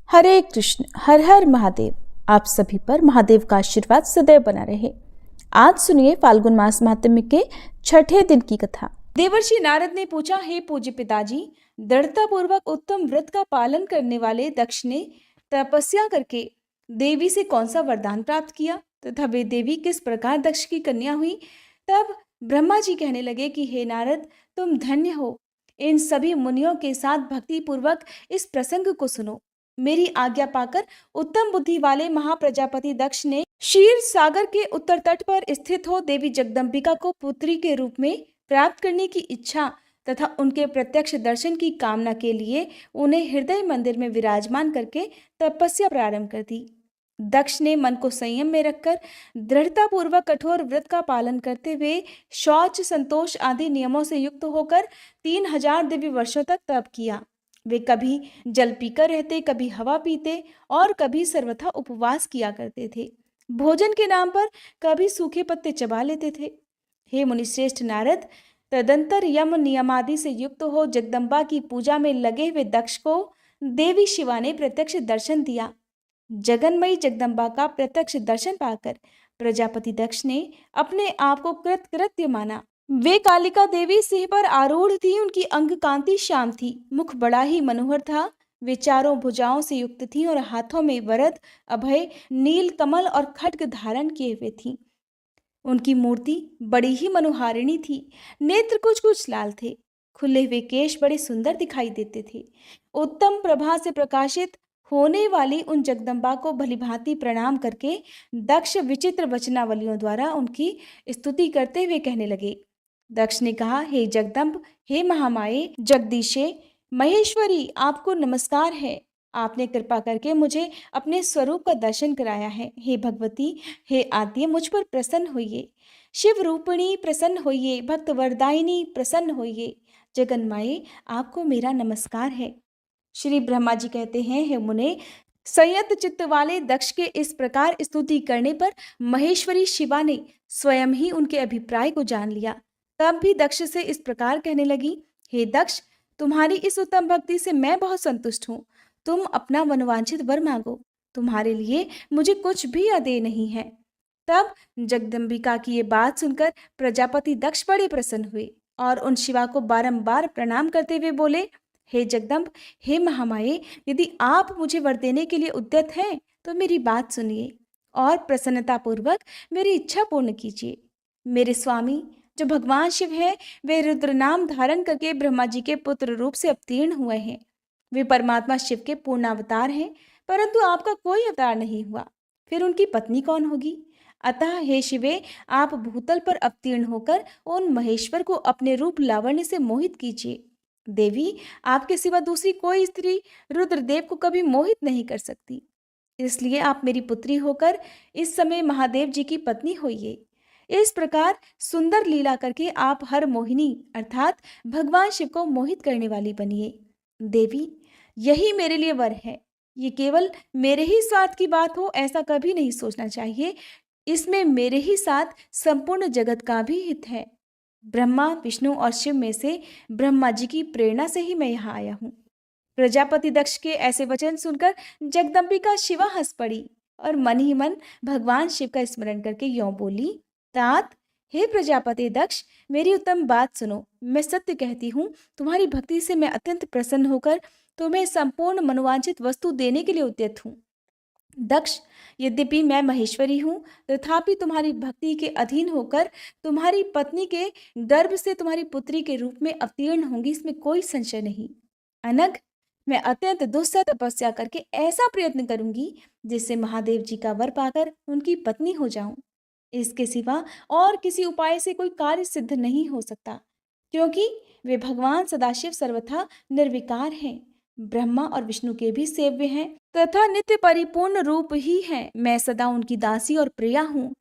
हरे कृष्ण, हर हर महादेव। आप सभी पर महादेव का आशीर्वाद सदैव बना रहे। आज सुनिए फाल्गुन मास महात्म्य के छठे दिन की कथा। देवर्षि नारद ने पूछा, हे पूज्य पिताजी, दृढ़ता पूर्वक उत्तम व्रत का पालन करने वाले दक्ष ने तपस्या करके देवी से कौन सा वरदान प्राप्त किया तथा वे देवी किस प्रकार दक्ष की कन्या हुई। तब ब्रह्मा जी कहने लगे कि हे नारद, तुम धन्य हो। इन सभी मुनियों के साथ भक्ति पूर्वक इस प्रसंग को सुनो। मेरी आज्ञा पाकर उत्तम बुद्धि वाले महाप्रजापति दक्ष ने क्षीर सागर के उत्तर तट पर स्थित हो देवी जगदम्बिका को पुत्री के रूप में प्राप्त करने की इच्छा तथा उनके प्रत्यक्ष दर्शन की कामना के लिए उन्हें हृदय मंदिर में विराजमान करके तपस्या प्रारंभ कर दी। दक्ष ने मन को संयम में रखकर दृढ़ता पूर्वक कठोर व्रत का पालन करते हुए शौच, संतोष आदि नियमों से युक्त होकर 3000 दिव्य वर्षों तक तप किया। वे कभी जल पीकर रहते, कभी हवा पीते और कभी सर्वथा उपवास किया करते थे। भोजन के नाम पर कभी सूखे पत्ते चबा लेते थे। हे मुनिश्रेष्ठ नारद, तदंतर यम नियमादि से युक्त हो जगदम्बा की पूजा में लगे हुए दक्ष को देवी शिवा ने प्रत्यक्ष दर्शन दिया। जगन्मयी जगदम्बा का प्रत्यक्ष दर्शन पाकर प्रजापति दक्ष ने अपने आप को कृतकृत्य माना। वे कालिका देवी सिंह पर आरूढ़ थी। उनकी अंग कांति श्याम थी, मुख बड़ा ही मनोहर था। वे चारों भुजाओं से युक्त थी और हाथों में वरद, अभय, नील कमल और खड्ग धारण किए हुए थी। उनकी मूर्ति बड़ी ही मनोहारिणी थी। नेत्र कुछ कुछ लाल थे। खुले हुए केश बड़े सुंदर दिखाई देते थे। उत्तम प्रभा से प्रकाशित होने वाली उन जगदम्बा को भलीभांति प्रणाम करके दक्ष विचित्र वचनावलियों द्वारा उनकी स्तुति करते हुए कहने लगे। दक्ष ने कहा, हे जगदम्ब, हे महामाये, जगदीशे, महेश्वरी, आपको नमस्कार है। आपने कृपा करके मुझे अपने स्वरूप का दर्शन कराया है। हे भगवती, हे आद्य, मुझ पर प्रसन्न होइए। शिव रूपिणी प्रसन्न होइए। भक्त वरदायिनी प्रसन्न होइए। जगन्माये, आपको मेरा नमस्कार है। श्री ब्रह्मा जी कहते हैं, हे मुने, संयत चित्त वाले दक्ष के इस प्रकार स्तुति करने पर महेश्वरी शिवा ने स्वयं ही उनके अभिप्राय को जान लिया। तब भी दक्ष से इस प्रकार कहने लगी, हे दक्ष, तुम्हारी इस उत्तम भक्ति से मैं बहुत संतुष्ट हूँ। तुम अपना मनोवांछित वर मांगो। तुम्हारे लिए मुझे कुछ भी अदेय नहीं है। तब जगदम्बिका की ये बात सुनकर प्रजापति दक्ष बड़े प्रसन्न हुए और उन शिवा को बारंबार प्रणाम करते हुए बोले, हे जगदम्ब, हे महामाये, यदि आप मुझे वर देने के लिए उद्यत हैं तो मेरी बात सुनिए और प्रसन्नतापूर्वक मेरी इच्छा पूर्ण कीजिए। मेरे स्वामी जो भगवान शिव है, वे रुद्र नाम धारण करके ब्रह्मा जी के पुत्र रूप से अवतीर्ण हुए हैं। वे परमात्मा शिव के पूर्णावतार हैं, परंतु आपका कोई अवतार नहीं हुआ। फिर उनकी पत्नी कौन होगी? अतः हे शिवे, आप भूतल पर अवतीर्ण होकर उन महेश्वर को अपने रूप लावण्य से मोहित कीजिए। देवी, आपके सिवा दूसरी कोई स्त्री रुद्रदेव को कभी मोहित नहीं कर सकती। इसलिए आप मेरी पुत्री होकर इस समय महादेव जी की पत्नी होइए। इस प्रकार सुंदर लीला करके आप हर मोहिनी अर्थात भगवान शिव को मोहित करने वाली बनिए। देवी, यही मेरे लिए वर है। ये केवल मेरे ही स्वार्थ की बात हो ऐसा कभी नहीं सोचना चाहिए। इसमें मेरे ही साथ संपूर्ण जगत का भी हित है। ब्रह्मा, विष्णु और शिव में से ब्रह्मा जी की प्रेरणा से ही मैं यहाँ आया हूँ। प्रजापति दक्ष के ऐसे वचन सुनकर जगदम्बिका शिवा हंस पड़ी और मन ही मन भगवान शिव का स्मरण करके यों बोली, तात, हे प्रजापति दक्ष, मेरी उत्तम बात सुनो। मैं सत्य कहती हूँ, तुम्हारी भक्ति से मैं अत्यंत प्रसन्न होकर तुम्हें संपूर्ण मनोवांछित वस्तु देने के लिए उद्यत हूँ। दक्ष, यद्यपि मैं महेश्वरी हूँ, तथापि तुम्हारी भक्ति के अधीन होकर तुम्हारी पत्नी के गर्भ से तुम्हारी पुत्री के रूप में अवतीर्ण होंगी, इसमें कोई संशय नहीं। अनग, मैं अत्यंत दुस्सह तपस्या करके ऐसा प्रयत्न करूंगी जिससे महादेव जी का वर पाकर उनकी पत्नी हो जाऊं। इसके सिवा और किसी उपाय से कोई कार्य सिद्ध नहीं हो सकता, क्योंकि वे भगवान सदाशिव सर्वथा निर्विकार हैं, ब्रह्मा और विष्णु के भी सेव्य हैं तथा नित्य परिपूर्ण रूप ही हैं। मैं सदा उनकी दासी और प्रिया हूँ।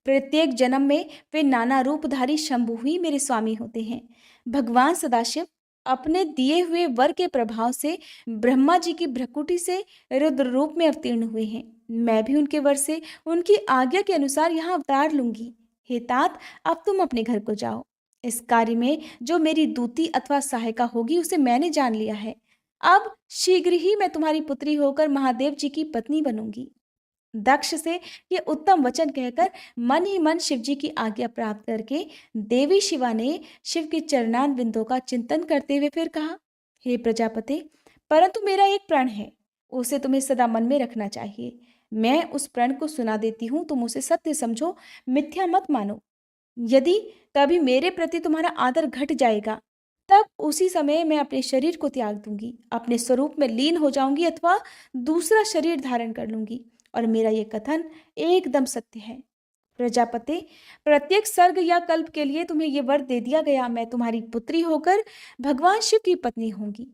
प्रत्येक जन्म में वे नाना रूपधारी शंभु ही मेरे स्वामी होते हैं। भगवान सदाशिव अपने दिए हुए वर के प्रभाव से ब्रह्मा जी की भ्रकुटी से रुद्र रूप में अवतीर्ण हुए हैं। मैं भी उनके वर से उनकी आज्ञा के अनुसार यहाँ अवतार लूंगी। हे तात, अब तुम अपने घर को जाओ। इस कार्य में जो मेरी दूती अथवा सहायिका होगी उसे मैंने जान लिया है। अब शीघ्र ही मैं तुम्हारी पुत्री होकर महादेव जी की पत्नी बनूंगी। दक्ष से ये उत्तम वचन कहकर मन ही मन शिव जी की आज्ञा प्राप्त करके देवी शिवा ने शिव के चरणान बिंदों का चिंतन करते हुए फिर कहा, हे प्रजापति, परंतु मेरा एक प्रण है, उसे तुम्हें सदा मन में रखना चाहिए। मैं उस प्रण को सुना देती हूँ, तुम उसे सत्य समझो, मिथ्या मत मानो। यदि कभी मेरे प्रति तुम्हारा आदर घट जाएगा, तब उसी समय मैं अपने शरीर को त्याग दूंगी, अपने स्वरूप में लीन हो जाऊंगी अथवा दूसरा शरीर धारण कर लूंगी। और मेरा ये कथन एकदम सत्य है। प्रजापति, प्रत्येक सर्ग या कल्प के लिए तुम्हें ये वर दे दिया गया, मैं तुम्हारी पुत्री होकर भगवान शिव की पत्नी होंगी।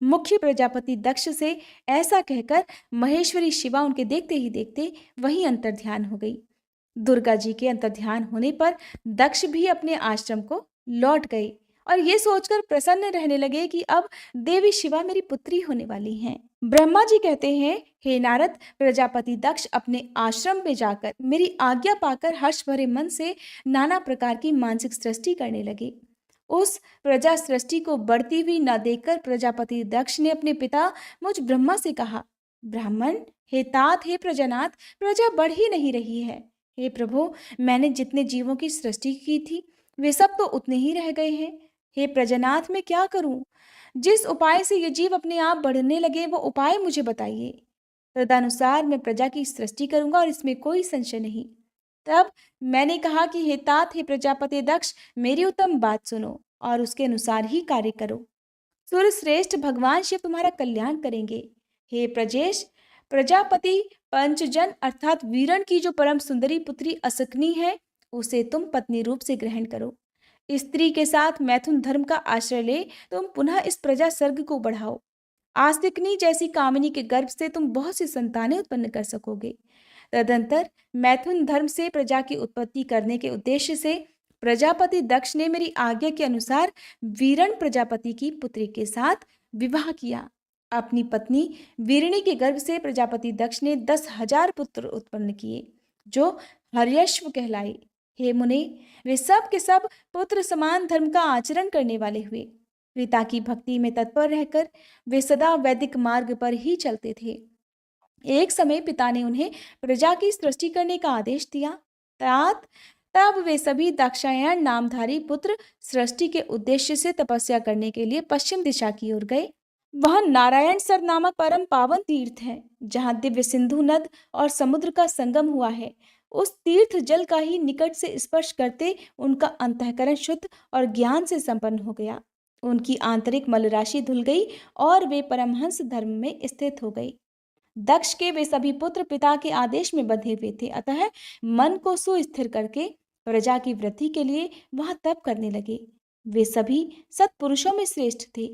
मुख्य प्रजापति दक्ष से ऐसा कहकर महेश्वरी शिवा उनके देखते ही देखते वहीं अंतर्ध्यान हो गई। दुर्गा जी के अंतर्ध्यान होने पर दक्ष भी अपने आश्रम को लौट गए और ये सोचकर प्रसन्न रहने लगे कि अब देवी शिवा मेरी पुत्री होने वाली हैं। ब्रह्मा जी कहते हैं, हे नारद, प्रजापति दक्ष अपने आश्रम में जाकर मेरी आज्ञा पाकर हर्ष भरे मन से नाना प्रकार की मानसिक सृष्टि करने लगे। उस प्रजा सृष्टि को बढ़ती हुई न देखकर प्रजापति दक्ष ने अपने पिता मुझ ब्रह्मा से कहा, ब्राह्मण, हे तात, हे प्रजानाथ, प्रजा बढ़ ही नहीं रही है। हे प्रभु, मैंने जितने जीवों की सृष्टि की थी वे सब तो उतने ही रह गए हैं। हे प्रजानाथ, मैं क्या करूं? जिस उपाय से ये जीव अपने आप बढ़ने लगे वो उपाय मुझे बताइए। तदनुसार मैं प्रजा की सृष्टि करूंगा और इसमें कोई संशय नहीं। तब मैंने कहा कि हे तात, हे प्रजापति दक्ष, मेरी उत्तम बात सुनो और उसके अनुसार ही कार्य करो। सुर श्रेष्ठ भगवान शिव तुम्हारा कल्याण करेंगे। हे प्रजेश, प्रजापति पंचजन अर्थात वीरण की जो परम सुंदरी पुत्री असकनी है, उसे तुम पत्नी रूप से ग्रहण करो। स्त्री के साथ मैथुन धर्म का आश्रय ले तुम पुनः इस प्रजा सर्ग को बढ़ाओ। आस्तिकनी जैसी कामिनी के गर्भ से तुम बहुत सी संतानें उत्पन्न कर सकोगे। तदंतर मैथुन धर्म से प्रजा की उत्पत्ति करने के उद्देश्य से प्रजापति दक्ष ने मेरी आज्ञा के अनुसार वीरण प्रजापति की पुत्री के साथ विवाह किया। अपनी पत्नी वीरणी के गर्भ से प्रजापति दक्ष ने 10,000 पुत्र उत्पन्न किए, जो हर्यश्व कहलाए। हे मुने, वे सब के सब पुत्र समान धर्म का आचरण करने वाले हुए। पिता की भक्ति में तत्पर रहकर वे सदा वैदिक मार्ग पर ही चलते थे। एक समय पिता ने उन्हें प्रजा की सृष्टि करने का आदेश दिया। तात तब वे सभी दाक्षायण नामधारी पुत्र सृष्टि के उद्देश्य से तपस्या करने के लिए पश्चिम दिशा की ओर गए। वह नारायण सर नामक परम पावन तीर्थ है, जहाँ दिव्य सिंधु नद और समुद्र का संगम हुआ है। उस तीर्थ जल का ही निकट से स्पर्श करते उनका अंतःकरण शुद्ध और ज्ञान से संपन्न हो गया। उनकी आंतरिक मल राशि धुल गई और वे परमहंस धर्म में स्थित हो गई। दक्ष के वे सभी पुत्र पिता के आदेश में बंधे हुए थे, अतः मन को सुस्थिर करके प्रजा की वृद्धि के लिए वह तप करने लगे। वे सभी सत्पुरुषों में श्रेष्ठ थे।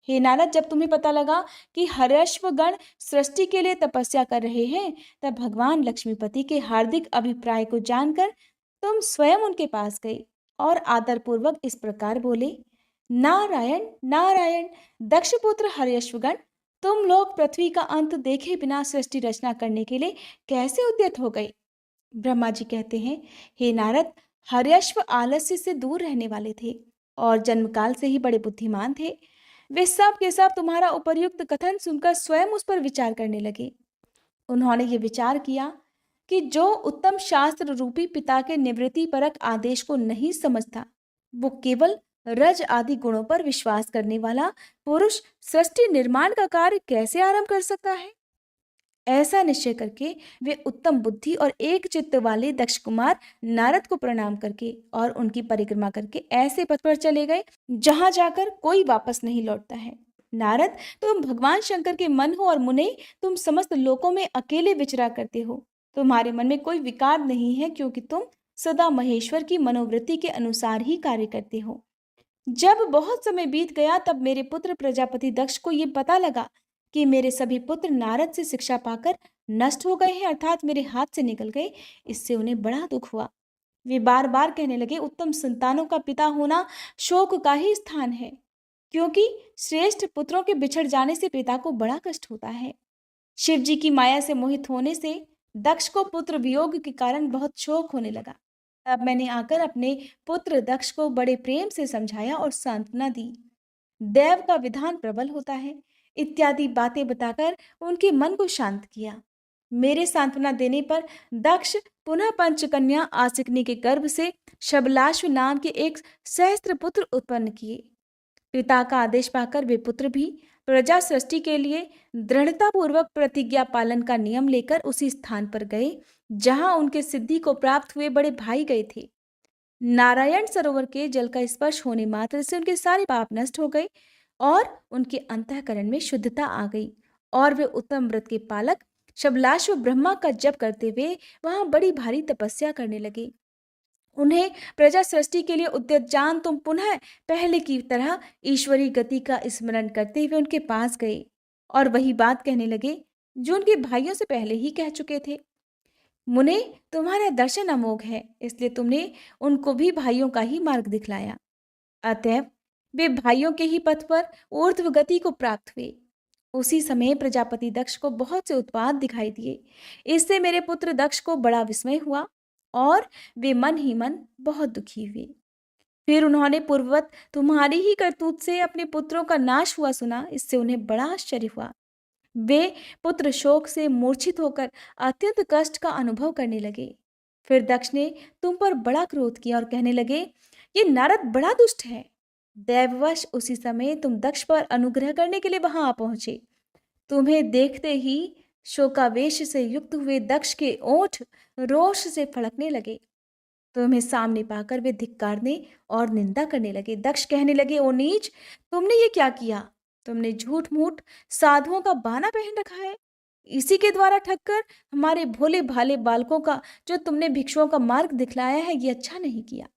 हे नारद, जब तुम्हें पता लगा कि हर्यश्व गण सृष्टि के लिए तपस्या कर रहे हैं, तब भगवान लक्ष्मीपति के हार्दिक अभिप्राय को जानकर तुम स्वयं उनके पास गए और आदरपूर्वक इस प्रकार बोले, नारायण नारायण, दक्षपुत्र हर्यश्वगण, तुम लोग पृथ्वी का अंत देखे बिना सृष्टि रचना करने के लिए कैसे उद्यत हो गए? ब्रह्मा जी कहते हैं, हे नारद, हर्यश्व आलस्य से दूर रहने वाले थे और जन्मकाल से ही बड़े बुद्धिमान थे। वे सब के सब तुम्हारा उपर्युक्त कथन सुनकर स्वयं उस पर विचार करने लगे। उन्होंने ये विचार किया कि जो उत्तम शास्त्र रूपी पिता के निवृत्ति परक आदेश को नहीं समझता, वो केवल रज आदि गुणों पर विश्वास करने वाला पुरुष सृष्टि निर्माण का कार्य कैसे आरंभ कर सकता है। ऐसा निश्चय करके वे उत्तम बुद्धि और एक चित्त वाले दक्ष कुमार नारद को प्रणाम करके और उनकी परिक्रमा करके ऐसे पथ पर चले गए जहां जाकर कोई वापस नहीं लौटता है। नारद, तुम भगवान शंकर के मन हो और मुने, तुम समस्त लोकों में अकेले विचरा करते हो। तुम्हारे मन में कोई विकार नहीं है, क्योंकि तुम सदा महेश्वर की मनोवृत्ति के अनुसार ही कार्य करते हो। जब बहुत समय बीत गया, तब मेरे पुत्र प्रजापति दक्ष को ये पता लगा कि मेरे सभी पुत्र नारद से शिक्षा पाकर नष्ट हो गए हैं, अर्थात मेरे हाथ से निकल गए। इससे उन्हें बड़ा दुख हुआ। वे बार बार कहने लगे, उत्तम संतानों का पिता होना शोक का ही स्थान है, क्योंकि श्रेष्ठ पुत्रों के बिछड़ जाने से पिता को बड़ा कष्ट होता है। शिव जी की माया से मोहित होने से दक्ष को पुत्र वियोग के कारण बहुत शोक होने लगा। तब मैंने आकर अपने पुत्र दक्ष को बड़े प्रेम से समझाया और सांत्वना दी। देव का विधान प्रबल होता है, इत्यादि बातें बताकर उनके मन को शांत किया। मेरे सांत्वना देने पर दक्ष पुनः पंचकन्या आसिकनी के गर्भ से शबलाश्व नाम के एक सहस्त्र पुत्र उत्पन्न किए। पिता का आदेश पाकर वे पुत्र भी प्रजा सृष्टि के लिए दृढ़ता पूर्वक प्रतिज्ञा पालन का नियम लेकर उसी स्थान पर गए जहां उनके सिद्धि को प्राप्त हुए बड़े भाई गए थे। नारायण सरोवर के जल का स्पर्श होने मात्र से उनके सारे पाप नष्ट हो गए और उनके अंतःकरण में शुद्धता आ गई और वे उत्तम व्रत के पालक शबलाश्व ब्रह्मा का जप करते हुए वहां बड़ी भारी तपस्या करने लगे। उन्हें प्रजा सृष्टि के लिए उद्यत जान तुम पुनः पहले की तरह ईश्वरी गति का स्मरण करते हुए उनके पास गए और वही बात कहने लगे जो उनके भाइयों से पहले ही कह चुके थे। मुने, तुम्हारा दर्शन अमोघ है, इसलिए तुमने उनको भी भाइयों का ही मार्ग दिखलाया। अतएव वे भाइयों के ही पथ पर ऊर्ध्व गति को प्राप्त हुए। उसी समय प्रजापति दक्ष को बहुत से उत्पात दिखाई दिए। इससे मेरे पुत्र दक्ष को बड़ा विस्मय हुआ और वे मन ही मन बहुत दुखी हुए। फिर उन्होंने पूर्ववत तुम्हारी ही करतूत से अपने पुत्रों का नाश हुआ सुना। इससे उन्हें बड़ा आश्चर्य हुआ। वे पुत्र शोक से मूर्छित होकर अत्यंत कष्ट का अनुभव करने लगे। फिर दक्ष ने तुम पर बड़ा क्रोध किया और कहने लगे, ये नारद बड़ा दुष्ट है। दैववश उसी समय तुम दक्ष पर अनुग्रह करने के लिए वहां आ पहुंचे। तुम्हें देखते ही शोकावेश से युक्त हुए दक्ष के ओठ रोष से फड़कने लगे। तुम्हें सामने पाकर वे धिक्कारने और निंदा करने लगे। दक्ष कहने लगे, ओ नीच, तुमने ये क्या किया? तुमने झूठ मूठ साधुओं का बाना पहन रखा है। इसी के द्वारा ठगकर हमारे भोले भाले बालकों का जो तुमने भिक्षुओं का मार्ग दिखलाया है, ये अच्छा नहीं किया।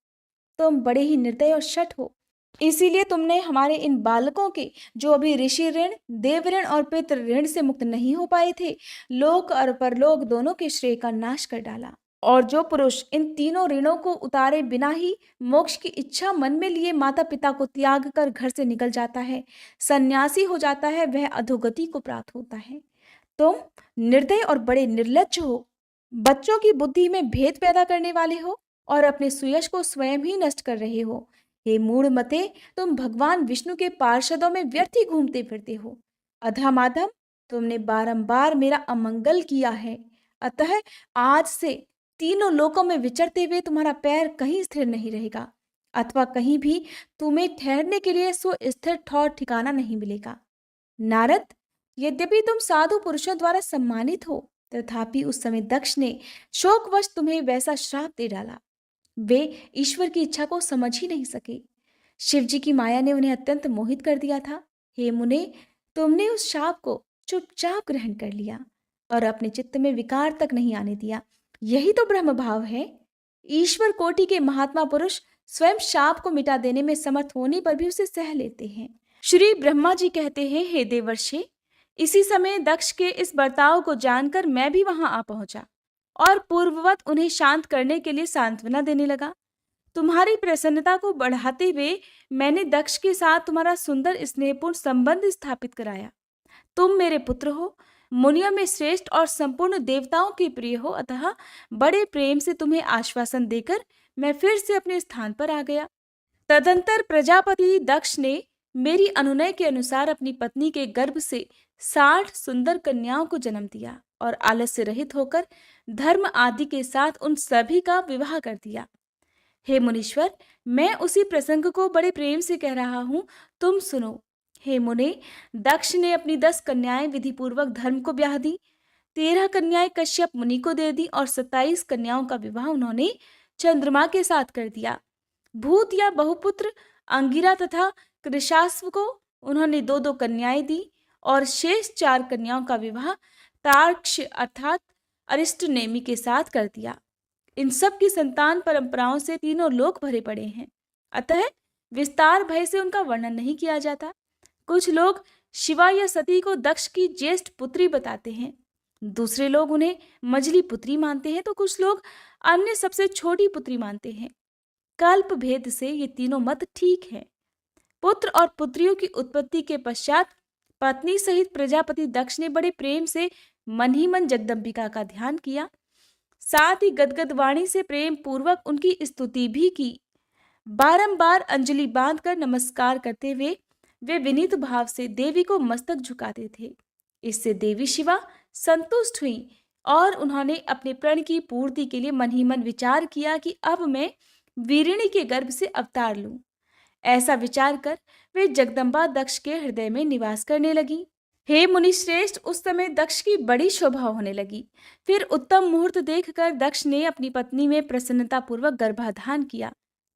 तुम बड़े ही निर्दय और शठ हो। इसीलिए तुमने हमारे इन बालकों के जो अभी ऋषि ऋण, देव ऋण और पितृ ऋण से मुक्त नहीं हो पाए थे, लोक और परलोक दोनों के श्रेय का नाश कर डाला। और जो पुरुष इन तीनों ऋणों को उतारे बिना ही मोक्ष की इच्छा मन में लिए माता पिता को त्याग कर घर से निकल जाता है, सन्यासी हो जाता है, वह अधोगति को प्राप्त होता है। तुम निर्दय और बड़े निर्लज्ज हो। बच्चों की बुद्धि में भेद पैदा करने वाले हो और अपने सुयश को स्वयं ही नष्ट कर रहे हो। हे मूढ़ मते, तुम भगवान विष्णु के पार्षदों में व्यर्थ ही घूमते फिरते हो। अधमाधम, तुमने बारंबार मेरा अमंगल किया है। अतः आज से तीनों लोकों में विचरते हुए तुम्हारा पैर कहीं स्थिर नहीं रहेगा, अथवा कहीं भी तुम्हें ठहरने के लिए सुस्थिर ठौर ठिकाना नहीं मिलेगा। नारद, यद्यपि तुम साधु पुरुषों द्वारा सम्मानित हो, तथापि उस समय दक्ष ने शोकवश तुम्हें वैसा श्राप दे डाला। वे ईश्वर की इच्छा को समझ ही नहीं सके। शिव जी की माया ने उन्हें अत्यंत मोहित कर दिया था। हे मुने, तुमने उस शाप को चुपचाप ग्रहण कर लिया और अपने चित्त में विकार तक नहीं आने दिया। यही तो ब्रह्म भाव है। ईश्वर कोटि के महात्मा पुरुष स्वयं शाप को मिटा देने में समर्थ होने पर भी उसे सह लेते हैं। श्री ब्रह्मा जी कहते हैं, हे देवर्षि, इसी समय दक्ष के इस बर्ताव को जानकर मैं भी वहां आ पहुंचा और पूर्ववत उन्हें शांत करने के लिए सांत्वना देने लगा। तुम्हारी प्रसन्नता को बढ़ाते हुए मैंने दक्ष के साथ तुम्हारा सुंदर स्नेहपूर्ण संबंध स्थापित कराया। तुम मेरे पुत्र हो, मुनियों में श्रेष्ठ और संपूर्ण देवताओं के प्रिय हो, अतः बड़े प्रेम से तुम्हें आश्वासन देकर मैं फिर से अपने स्थान पर आ गया। तदंतर प्रजापति दक्ष ने मेरी अनुनय के अनुसार अपनी पत्नी के गर्भ से 60 सुंदर कन्याओं को जन्म दिया और आलस्य रहित होकर धर्म आदि के साथ उन सभी का विवाह कर दिया। हे मुनीश्वर, मैं उसी प्रसंग को बड़े प्रेम से कह रहा हूं, तुम सुनो। हे मुने, दक्ष ने अपनी 10 कन्याएं विधि पूर्वक धर्म को ब्याह दी, 13 कन्याएं कश्यप मुनि को दे दी और 27 कन्याओं का विवाह उन्होंने चंद्रमा के साथ कर दिया। भूत या बहुपुत्र अंगिरा तथा कृशास्व को उन्होंने 2-2 कन्याएं दी और शेष 4 कन्याओं का विवाह तार्क्ष अर्थात अरिष्टनेमि के साथ कर दिया। इन सब की संतान परंपराओं से तीनों लोक भरे पड़े हैं, अतः विस्तार भय से उनका वर्णन नहीं किया जाता। कुछ लोग शिवा या सती को दक्ष की ज्येष्ठ पुत्री बताते हैं, दूसरे लोग उन्हें मझली पुत्री मानते हैं, तो कुछ लोग अन्य सबसे छोटी पुत्री मानते हैं। कल्प भेद से ये तीनों मत ठीक है। पुत्र और पुत्रियों की उत्पत्ति के पश्चात पत्नी सहित प्रजापति दक्ष ने बड़े प्रेम से मन ही मन जगदम्बिका का ध्यान किया, साथ ही गदगद वाणी से प्रेम पूर्वक उनकी स्तुति भी की। बारंबार अंजलि बांधकर नमस्कार करते हुए वे विनीत भाव से देवी को मस्तक झुकाते थे। इससे देवी शिवा संतुष्ट हुई और उन्होंने अपने प्रण की पूर्ति के लिए मन ही मन विचार किया कि अब मैं वीरिणी के गर्भ से अवतार लूं। ऐसा विचार कर वे जगदम्बा दक्ष के हृदय में निवास करने लगी। हे मुनि श्रेष्ठ, उस समय दक्ष की बड़ी शोभा होने लगी। फिर उत्तम मुहूर्त देखकर दक्ष ने अपनी पत्नी में प्रसन्नता पूर्वक गर्भाधान किया।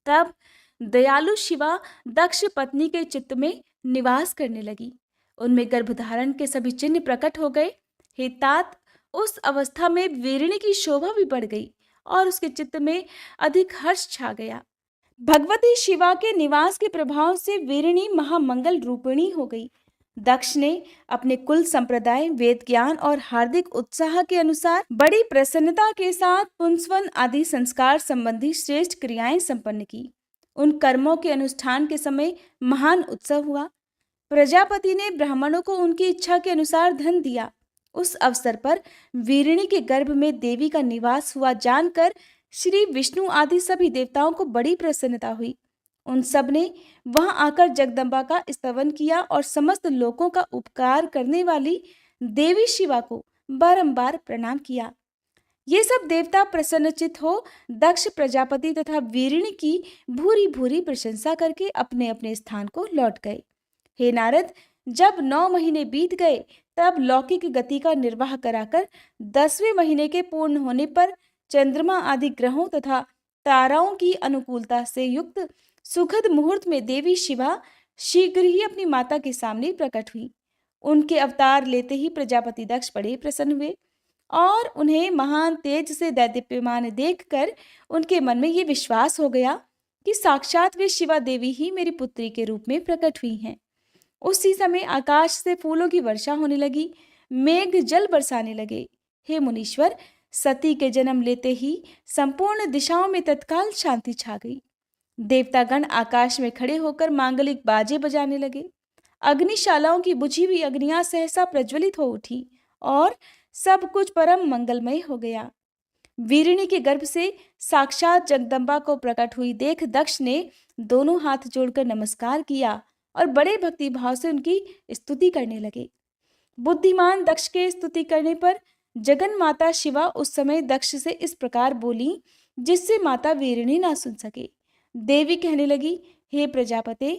तब दयालु शिवा दक्ष पत्नी के चित्त में निवास करने लगी। उनमें गर्भधारण के सभी चिन्ह प्रकट हो गए। हे तात, उस अवस्था में वीरिणी की शोभा भी बढ़ गई और उसके चित्त में अधिक हर्ष छा गया। भगवती शिवा के निवास के प्रभाव से वीरिणी महामंगल रूपिणी हो गई। दक्ष ने अपने कुल संप्रदाय, वेद ज्ञान और हार्दिक उत्साह के अनुसार बड़ी प्रसन्नता के साथ पुंसवन आदि संस्कार संबंधी श्रेष्ठ क्रियाएं संपन्न की। उन कर्मों के अनुष्ठान के समय महान उत्सव हुआ। प्रजापति ने ब्राह्मणों को उनकी इच्छा के अनुसार धन दिया। उस अवसर पर वीरिणी के गर्भ में देवी का निवास हुआ जानकर श्री विष्णु आदि सभी देवताओं को बड़ी प्रसन्नता हुई। उन सब ने वहां आकर जगदम्बा का स्तवन किया और समस्त लोगों का उपकार करने वाली देवी शिवा को बारंबार प्रणाम किया। ये सब देवता प्रसन्नचित हो दक्ष प्रजापति तथा वीरिणी की भूरी भूरी प्रशंसा करके अपने अपने स्थान को लौट गए। हे नारद, जब 9 महीने बीत गए तब लौकिक गति का निर्वाह कराकर 10वें महीने के पूर्ण होने पर चंद्रमा आदि ग्रहों तथा ताराओं की अनुकूलता से युक्त सुखद मुहूर्त में देवी शिवा शीघ्र ही अपनी माता के सामने प्रकट हुई। उनके अवतार लेते ही प्रजापति दक्ष बड़े प्रसन्न हुए और उन्हें महान तेज से दैदीप्यमान देखकर उनके मन में ये विश्वास हो गया कि साक्षात वे शिवा देवी ही मेरी पुत्री के रूप में प्रकट हुई हैं। उसी समय आकाश से फूलों की वर्षा होने लगी, मेघ जल बरसाने लगे। हे मुनीश्वर, सती के जन्म लेते ही संपूर्ण दिशाओं में तत्काल शांति छा गई। देवतागण आकाश में खड़े होकर मांगलिक बाजे बजाने लगे। अग्निशालाओं की बुझी हुई अग्नियां सहसा प्रज्वलित हो उठी और सब कुछ परम मंगलमय हो गया। वीरिणी के गर्भ से साक्षात जगदम्बा को प्रकट हुई देख दक्ष ने दोनों हाथ जोड़कर नमस्कार किया और बड़े भक्ति भाव से उनकी स्तुति करने लगे। बुद्धिमान दक्ष के स्तुति करने पर जगन माता शिवा उस समय दक्ष से इस प्रकार बोली जिससे माता वीरिणी ना सुन सके। देवी कहने लगी, हे प्रजापते,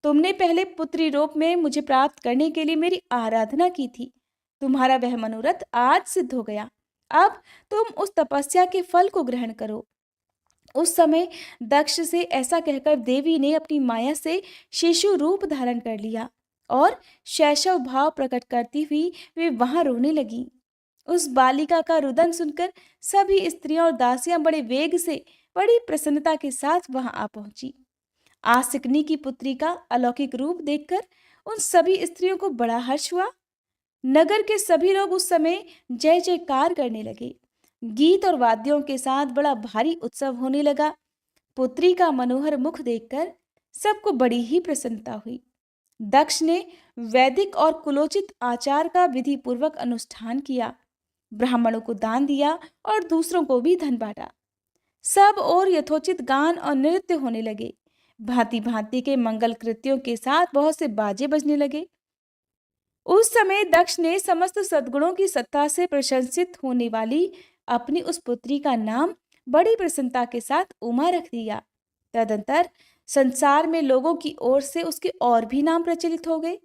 तुमने पहले पुत्री रूप में मुझे प्राप्त करने के लिए मेरी आराधना की थी। तुम्हारा वह मनोरथ आज सिद्ध हो गया। अब तुम उस तपस्या के फल को ग्रहण करो। उस समय दक्ष से ऐसा कहकर देवी ने अपनी माया से शिशु रूप धारण कर लिया और शैशव भाव प्रकट करती हुई वे वहां रोने लगी। उस बालिका का रुदन सुनकर सभी स्त्रियां और दासियां बड़े वेग से बड़ी प्रसन्नता के साथ वहां आ पहुंची। आसिकनी की पुत्री का अलौकिक रूप देखकर उन सभी स्त्रियों को बड़ा हर्ष हुआ। नगर के सभी लोग उस समय जय जयकार करने लगे। गीत और वाद्यों के साथ बड़ा भारी उत्सव होने लगा। पुत्री का मनोहर मुख देखकर सबको बड़ी ही प्रसन्नता हुई। दक्ष ने वैदिक और कुलोचित आचार का विधि पूर्वक अनुष्ठान किया, ब्राह्मणों को दान दिया और दूसरों को भी धन बांटा। सब और यथोचित गान और नृत्य होने लगे। भांति भांति के मंगल कृत्यों के साथ बहुत से बाजे बजने लगे। उस समय दक्ष ने समस्त सद्गुणों की सत्ता से प्रशंसित होने वाली अपनी उस पुत्री का नाम बड़ी प्रसन्नता के साथ उमा रख दिया। तदंतर संसार में लोगों की ओर से उसके और भी नाम प्रचलित हो गए,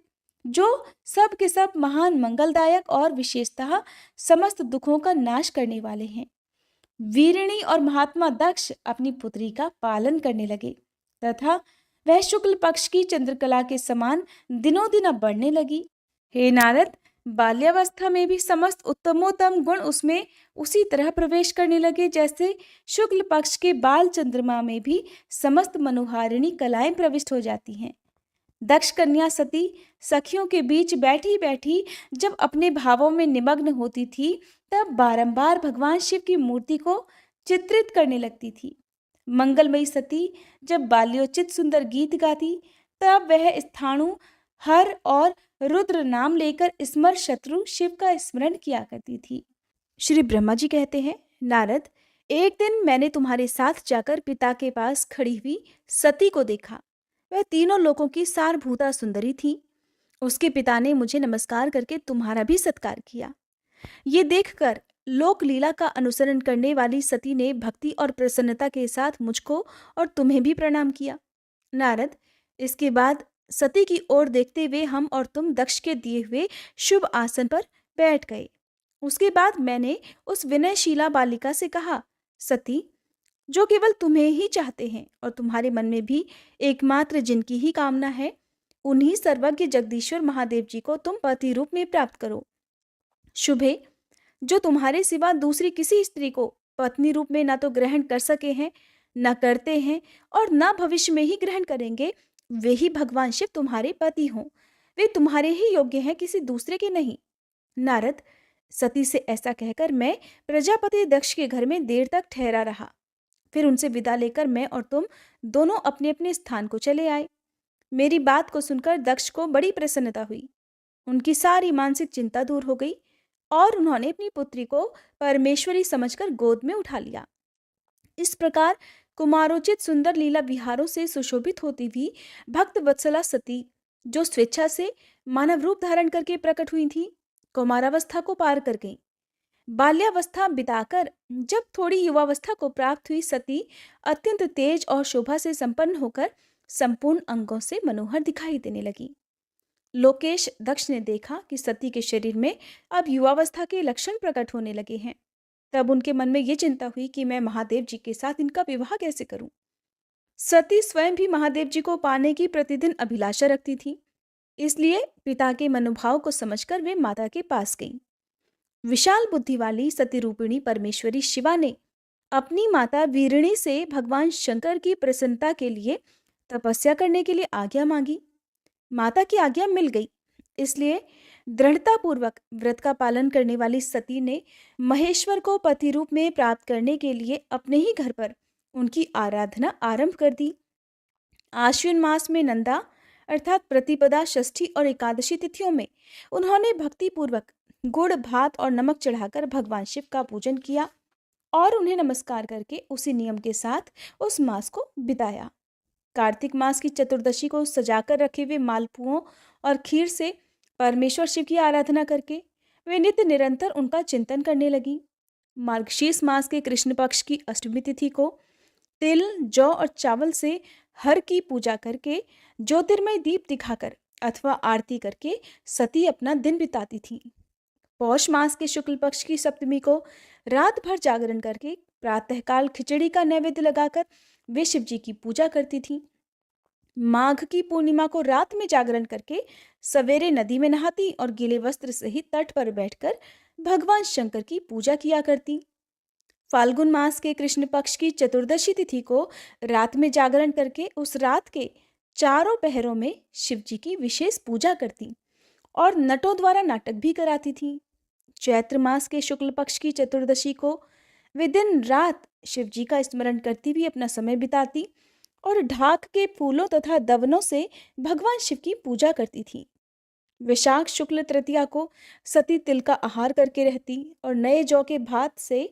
जो सब के सब महान मंगलदायक और विशेषतः समस्त दुखों का नाश करने वाले हैं। वीरिणी और महात्मा दक्ष अपनी पुत्री का पालन करने लगे तथा वह शुक्ल पक्ष की चंद्रकला के समान दिनों दिन अब बढ़ने लगी। हे नारद, बाल्यावस्था में भी समस्त उत्तमोत्तम गुण उसमें उसी तरह प्रवेश करने लगे जैसे शुक्ल पक्ष के बाल चंद्रमा में भी समस्त मनोहारिणी कलाएं प्रविष्ट हो जाती हैं। दक्ष कन्या सती सखियों के बीच बैठी बैठी जब अपने भावों में निमग्न होती थी तब बारंबार भगवान शिव की मूर्ति को चित्रित करने लगती थी। मंगलमयी सती जब बाल्योचित सुंदर गीत गाती तब वह स्थाणु, हर और रुद्र नाम लेकर स्मर शत्रु शिव का स्मरण किया करती थी। श्री ब्रह्मा जी कहते हैं, नारद, एक दिन मैंने तुम्हारे साथ जाकर पिता के पास खड़ी हुई सती को देखा। वह तीनों लोगों की सारभूता सुंदरी थी। उसके पिता ने मुझे नमस्कार करके तुम्हारा भी सत्कार किया। ये देखकर लोक लीला का अनुसरण करने वाली सती ने भक्ति और प्रसन्नता के साथ मुझको और तुम्हें भी प्रणाम किया। नारद, इसके बाद सती की ओर देखते हुए हम और तुम दक्ष के दिए हुए शुभ आसन पर बैठ गए। उसके बाद मैंने उस विनयशीला बालिका से कहा, सती, जो केवल तुम्हें ही चाहते हैं और तुम्हारे मन में भी एकमात्र जिनकी ही कामना है, उन्हीं सर्वज्ञ जगदीश्वर महादेव जी को तुम पति रूप में प्राप्त करो। शुभे, जो तुम्हारे सिवा दूसरी किसी स्त्री को पत्नी रूप में ना तो ग्रहण कर सके हैं, न करते हैं और न भविष्य में ही ग्रहण करेंगे, वे ही भगवान शिव तुम्हारे पति हों। वे तुम्हारे ही योग्य हैं, किसी दूसरे के नहीं। नारद, सती से ऐसा कहकर मैं प्रजापति दक्ष के घर में देर तक ठहरा रहा। फिर उनसे विदा लेकर मैं और तुम दोनों अपने अपने स्थान को चले आए। मेरी बात को सुनकर दक्ष को बड़ी प्रसन्नता हुई। उनकी सारी मानसिक चिंता दूर हो गई और उन्होंने अपनी पुत्री को परमेश्वरी समझकर गोद में उठा लिया। इस प्रकार कुमारोचित सुंदर लीला विहारों से सुशोभित होती हुई भक्त वत्सला सती, जो स्वेच्छा से मानव रूप धारण करके प्रकट हुई थी, कुमारावस्था को पार कर गई। बाल्यावस्था बिताकर जब थोड़ी युवावस्था को प्राप्त हुई सती अत्यंत तेज और शोभा से संपन्न होकर संपूर्ण अंगों से मनोहर दिखाई देने लगी। लोकेश दक्ष ने देखा कि सती के शरीर में अब युवावस्था के लक्षण प्रकट होने लगे हैं। तब उनके मन में ये चिंता हुई कि मैं महादेव जी के साथ इनका विवाह कैसे करूं। सती स्वयं भी महादेव जी को पाने की प्रतिदिन अभिलाषा रखती थी, इसलिए पिता के मनोभाव को समझकर वे माता के पास गईं। विशाल बुद्धि वाली सती रूपिणी परमेश्वरी शिवा ने अपनी माता वीरिणी से भगवान शंकर की प्रसन्नता के लिए तपस्या करने के लिए आज्ञा मांगी। माता की आज्ञा मिल गई, इसलिए दृढ़तापूर्वक व्रत का पालन करने वाली सती ने महेश्वर को पति रूप में प्राप्त करने के लिए अपने ही घर पर उनकी आराधना आरंभ कर दी। आश्विन मास में नंदा अर्थात प्रतिपदा, षष्ठी और एकादशी तिथियों में उन्होंने भक्ति पूर्वक गुड़, भात और नमक चढ़ाकर भगवान शिव का पूजन किया और उन्हें नमस्कार करके उसी नियम के साथ उस मास को बिताया। कार्तिक मास की चतुर्दशी को सजाकर रखे हुए मालपुओं और खीर से परमेश्वर शिव की आराधना करके वे नित्य निरंतर उनका चिंतन करने लगी। मार्गशीर्ष मास के कृष्ण पक्ष की अष्टमी तिथि को तिल, जौ और चावल से हर की पूजा करके ज्योतिर्मय दीप दिखाकर अथवा आरती करके सती अपना दिन बिताती थी। पौष मास के शुक्ल पक्ष की सप्तमी को रात भर जागरण करके प्रातःकाल खिचड़ी का नैवेद्य लगाकर वे शिव जी की पूजा करती थी। माघ की पूर्णिमा को रात में जागरण करके सवेरे नदी में नहाती और गीले वस्त्र सहित तट पर बैठकर भगवान शंकर की पूजा किया करती। फाल्गुन मास के कृष्ण पक्ष की चतुर्दशी तिथि को रात में जागरण करके उस रात के चारों पहरों में शिव जी की विशेष पूजा करती और नटों द्वारा नाटक भी कराती थी। चैत्र मास के शुक्ल पक्ष की चतुर्दशी को वे दिन रात शिव जी का स्मरण करती भी अपना समय बिताती और ढाक के फूलों तथा दवनों से भगवान शिव की पूजा करती थी। वैशाख शुक्ल तृतीया को सती तिल का आहार करके रहती और नए जौ के भात से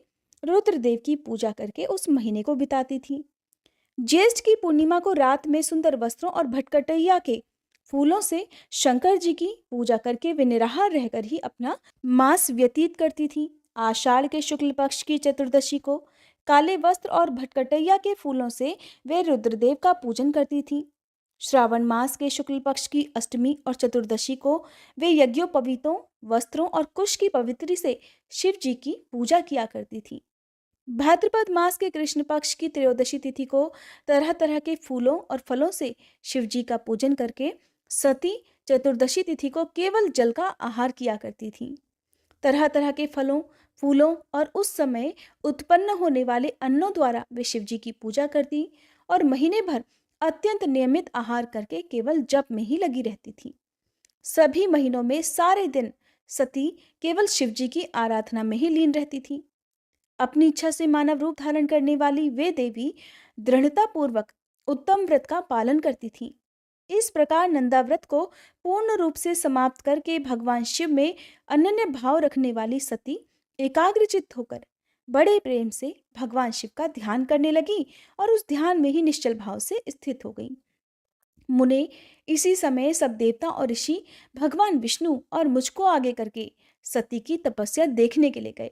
रुद्रदेव की पूजा करके उस महीने को बिताती थी। ज्येष्ठ की पूर्णिमा को रात में सुंदर वस्त्रों और भटकटैया के फूलों से शंकर जी की पूजा करके वे निराहार रहकर ही अपना मास व्यतीत करती थी। आषाढ़ के शुक्ल पक्ष की चतुर्दशी को काले वस्त्र और भटकटैया के फूलों से वे रुद्रदेव का पूजन करती थी। श्रावण मास के शुक्ल पक्ष की अष्टमी और चतुर्दशी को वे यज्ञोपवीतों, वस्त्रों और कुश की पवित्री से शिव जी की पूजा किया करती थी। भाद्रपद मास के कृष्ण पक्ष की त्रयोदशी तिथि को तरह तरह के फूलों और फलों से शिव जी का पूजन करके सती चतुर्दशी तिथि को केवल जल का आहार किया करती थी। तरह तरह के फलों, फूलों और उस समय उत्पन्न होने वाले अन्नों द्वारा वे शिव जी की पूजा करती और महीने भर अत्यंत नियमित आहार करके केवल जप में ही लगी रहती थी। सभी महीनों में सारे दिन सती केवल शिव जी की आराधना में ही लीन रहती थी। अपनी इच्छा से मानव रूप धारण करने वाली वे देवी दृढ़ता पूर्वक उत्तम व्रत का पालन करती थी। इस प्रकार नंदा व्रत को पूर्ण रूप से समाप्त करके भगवान शिव में अनन्य भाव रखने वाली सती एकाग्रचित्त होकर बड़े प्रेम से भगवान शिव का ध्यान करने लगी और उस ध्यान में ही निश्चल भाव से स्थित हो गई। मुने इसी समय सब देवता और ऋषि भगवान विष्णु और मुझको आगे करके सती की तपस्या देखने के लिए गए।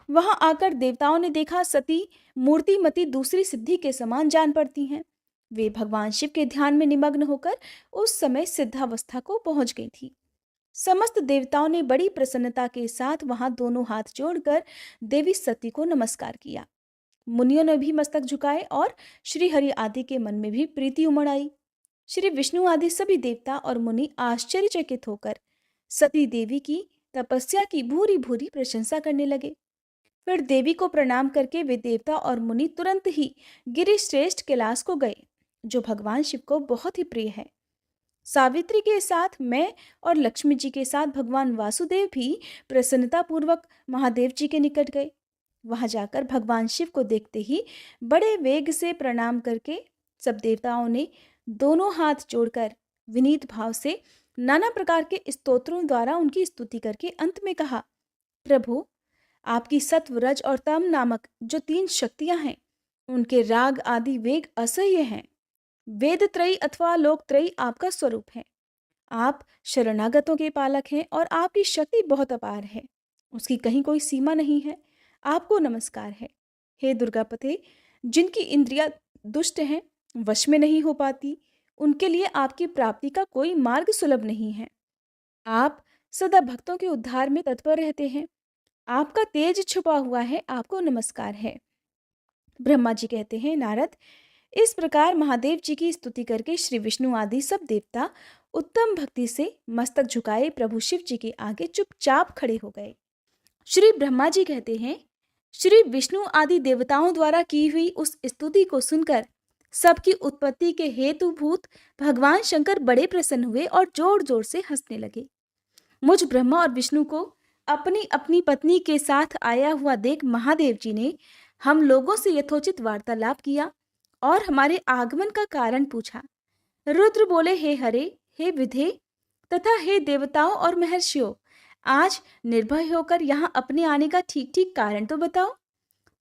वहां आकर देवताओं ने देखा सती मूर्तिमती दूसरी सिद्धि के समान जान पड़ती हैं। वे भगवान शिव के ध्यान में निमग्न होकर उस समय सिद्धावस्था को पहुंच गई थी। समस्त देवताओं ने बड़ी प्रसन्नता के साथ वहां दोनों हाथ जोड़कर देवी सती को नमस्कार किया। मुनियों ने भी मस्तक झुकाए और श्री हरि आदि के मन में भी प्रीति उमड़ आई। श्री विष्णु आदि सभी देवता और मुनि आश्चर्यचकित होकर सती देवी की तपस्या की भूरी भूरी प्रशंसा करने लगे। फिर देवी को प्रणाम करके वे देवता और मुनि तुरंत ही गिरिश्रेष्ठ कैलाश को गए, जो भगवान शिव को बहुत ही प्रिय है। सावित्री के साथ मैं और लक्ष्मी जी के साथ भगवान वासुदेव भी प्रसन्नता पूर्वक महादेव जी के निकट गए। वहां जाकर भगवान शिव को देखते ही बड़े वेग से प्रणाम करके सब देवताओं ने दोनों हाथ जोड़कर विनीत भाव से नाना प्रकार के स्तोत्रों द्वारा उनकी स्तुति करके अंत में कहा, प्रभु, आपकी सत्व, रज और तम नामक जो 3 शक्तियां हैं, उनके राग आदि वेग असह्य हैं। वेद त्रयी अथवा लोक त्रयी आपका स्वरूप है। आप शरणागतों के पालक हैं और आपकी शक्ति बहुत अपार है, उसकी कहीं कोई सीमा नहीं है। आपको नमस्कार है। हे दुर्गापते, जिनकी इंद्रियां दुष्ट हैं, वश में नहीं हो पाती, उनके लिए आपकी प्राप्ति का कोई मार्ग सुलभ नहीं है। आप सदा भक्तों के उद्धार में तत्पर रहते हैं। आपका तेज छुपा हुआ है, आपको नमस्कार है। ब्रह्मा जी कहते हैं, नारद, इस प्रकार महादेव जी की स्तुति करके श्री विष्णु आदि सब देवता उत्तम भक्ति से मस्तक झुकाए प्रभु शिव जी के आगे चुपचाप खड़े हो गए। श्री ब्रह्मा जी कहते हैं, श्री विष्णु आदि देवताओं द्वारा की हुई उस स्तुति को सुनकर सबकी उत्पत्ति के हेतुभूत भगवान शंकर बड़े प्रसन्न हुए और जोर जोर से हंसने लगे। मुझ ब्रह्मा और विष्णु को अपनी अपनी पत्नी के साथ आया हुआ देख महादेव जी ने हम लोगों से यथोचित वार्तालाप किया और हमारे आगमन का कारण पूछा। रुद्र बोले, हे हरे, हे विधे तथा हे देवताओं और महर्षियों, आज निर्भय होकर यहाँ अपने आने का ठीक ठीक कारण तो बताओ।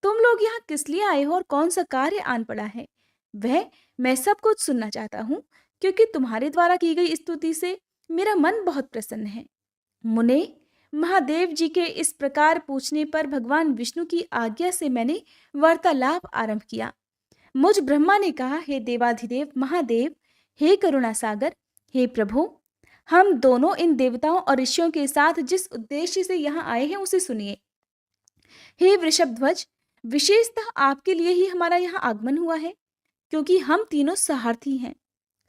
तुम लोग यहाँ किस लिए आए हो और कौन सा कार्य आन पड़ा है, वह मैं सब कुछ सुनना चाहता हूँ, क्योंकि तुम्हारे द्वारा की गई स्तुति से मेरा मन बहुत प्रसन्न है। मुने, महादेव जी के इस प्रकार पूछने पर भगवान विष्णु की आज्ञा से मैंने वार्तालाप आरंभ किया। मुझ ब्रह्मा ने कहा, हे देवाधिदेव महादेव, हे करुणा सागर, हे प्रभु, हम दोनों इन देवताओं और ऋषियों के साथ जिस उद्देश्य से यहाँ आए हैं उसे सुनिए। हे वृषभध्वज, विशेषतः आपके लिए ही हमारा यहाँ आगमन हुआ है, क्योंकि हम तीनों सारथी हैं।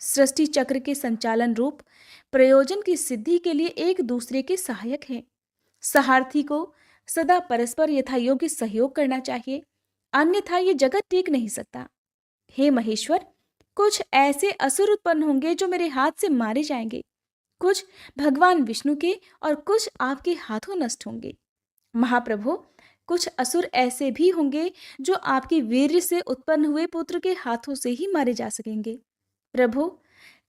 सृष्टि चक्र के संचालन रूप प्रयोजन की सिद्धि के लिए एक दूसरे के सहायक हैं। सारथी को सदा परस्पर यथायोग्य सहयोग करना चाहिए, अन्यथा ये जगत टिक नहीं सकता। हे महेश्वर, कुछ ऐसे असुर उत्पन्न होंगे जो मेरे हाथ से मारे जाएंगे, कुछ भगवान विष्णु के और कुछ आपके हाथों नष्ट होंगे। महाप्रभु, कुछ असुर ऐसे भी होंगे जो आपके वीर्य से उत्पन्न हुए पुत्र के हाथों से ही मारे जा सकेंगे। प्रभु,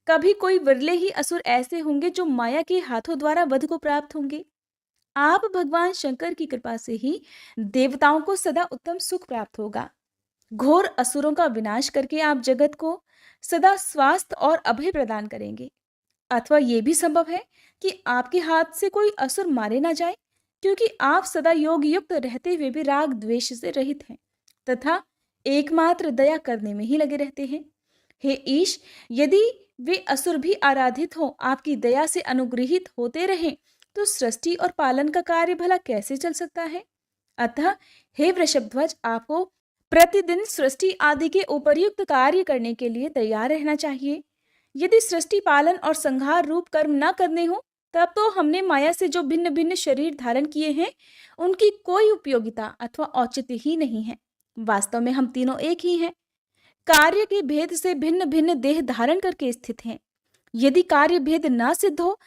कभी कोई विरले ही असुर ऐसे होंगे जो माया के हाथों द्वारा वध को प्राप्त होंगे। आप भगवान शंकर की कृपा से ही देवताओं को सदा उत्तम सुख प्राप्त होगा। घोर असुरों का विनाश करके आप जगत को सदा स्वास्थ्य और अभय प्रदान करेंगे। अथवा ये भी संभव है कि आपके हाथ से कोई असुर मारे ना जाए, क्योंकि आप सदा योग युक्त रहते हुए भी राग द्वेष से रहित हैं तथा एकमात्र दया करने में ही लगे रहते हैं। हे ईश, यदि वे असुर भी आराधित हो आपकी दया से अनुग्रहित होते रहें, तो सृष्टि और पालन का कार्य भला कैसे चल सकता है। अतः हे वृषभध्वज, आपको प्रतिदिन सृष्टि आदि के उपर्युक्त कार्य करने के लिए तैयार रहना चाहिए। यदि सृष्टि पालन और संहार रूप कर्म न करने हो, तब तो हमने माया से जो भिन्न भिन्न शरीर धारण किए हैं, उनकी कोई उपयोगिता अथवा औचित्य ही नहीं है। वास्तव में हम तीनों एक ही हैं, कार्य के भेद से भिन्न भिन्न देह धारण करके स्थित हैं। यदि कार्य भेद न सिद्ध हो,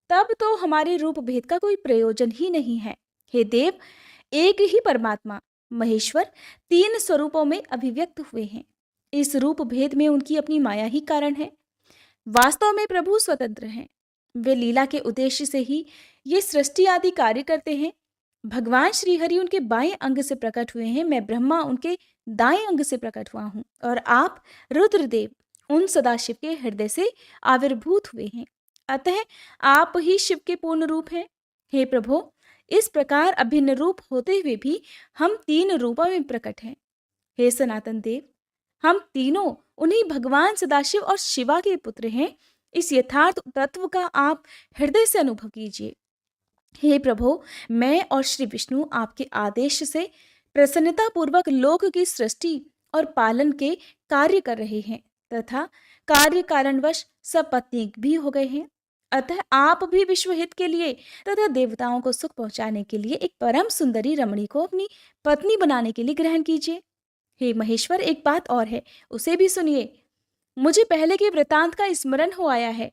तब तो हमारे रूप भेद का कोई प्रयोजन ही नहीं है। हे देव, एक ही परमात्मा महेश्वर 3 स्वरूपों में अभिव्यक्त हुए हैं। इस रूप भेद में उनकी अपनी माया ही कारण है। वास्तव में प्रभु स्वतंत्र हैं, वे लीला के उद्देश्य से ही ये सृष्टि आदि कार्य करते हैं। भगवान श्री हरि उनके बाएं अंग से प्रकट हुए हैं, मैं ब्रह्मा उनके दाएं अंग से प्रकट हुआ हूँ, और आप रुद्रदेव उन सदाशिव के हृदय से आविर्भूत हुए हैं। अतः आप ही शिव के पूर्ण रूप हैं। हे प्रभु, इस प्रकार अभिन्न रूप होते हुए भी हम तीन रूपों में प्रकट हैं। हे सनातन देव, हम तीनों उन्हीं भगवान सदाशिव और शिवा के पुत्र हैं। इस यथार्थ तत्व का आप हृदय से अनुभव कीजिए। हे प्रभु, मैं और श्री विष्णु आपके आदेश से प्रसन्नता पूर्वक लोक की सृष्टि और पालन के कार्य कर रहे हैं तथा कार्य कारणवश सपत्नीक भी हो गए हैं। अतः आप भी विश्व हित के लिए तथा देवताओं को सुख पहुंचाने के लिए एक परम सुंदरी रमणी को अपनी पत्नी बनाने के लिए ग्रहण कीजिए। हे महेश्वर, एक बात और है, उसे भी सुनिए। मुझे पहले के वृतांत का स्मरण हो आया है।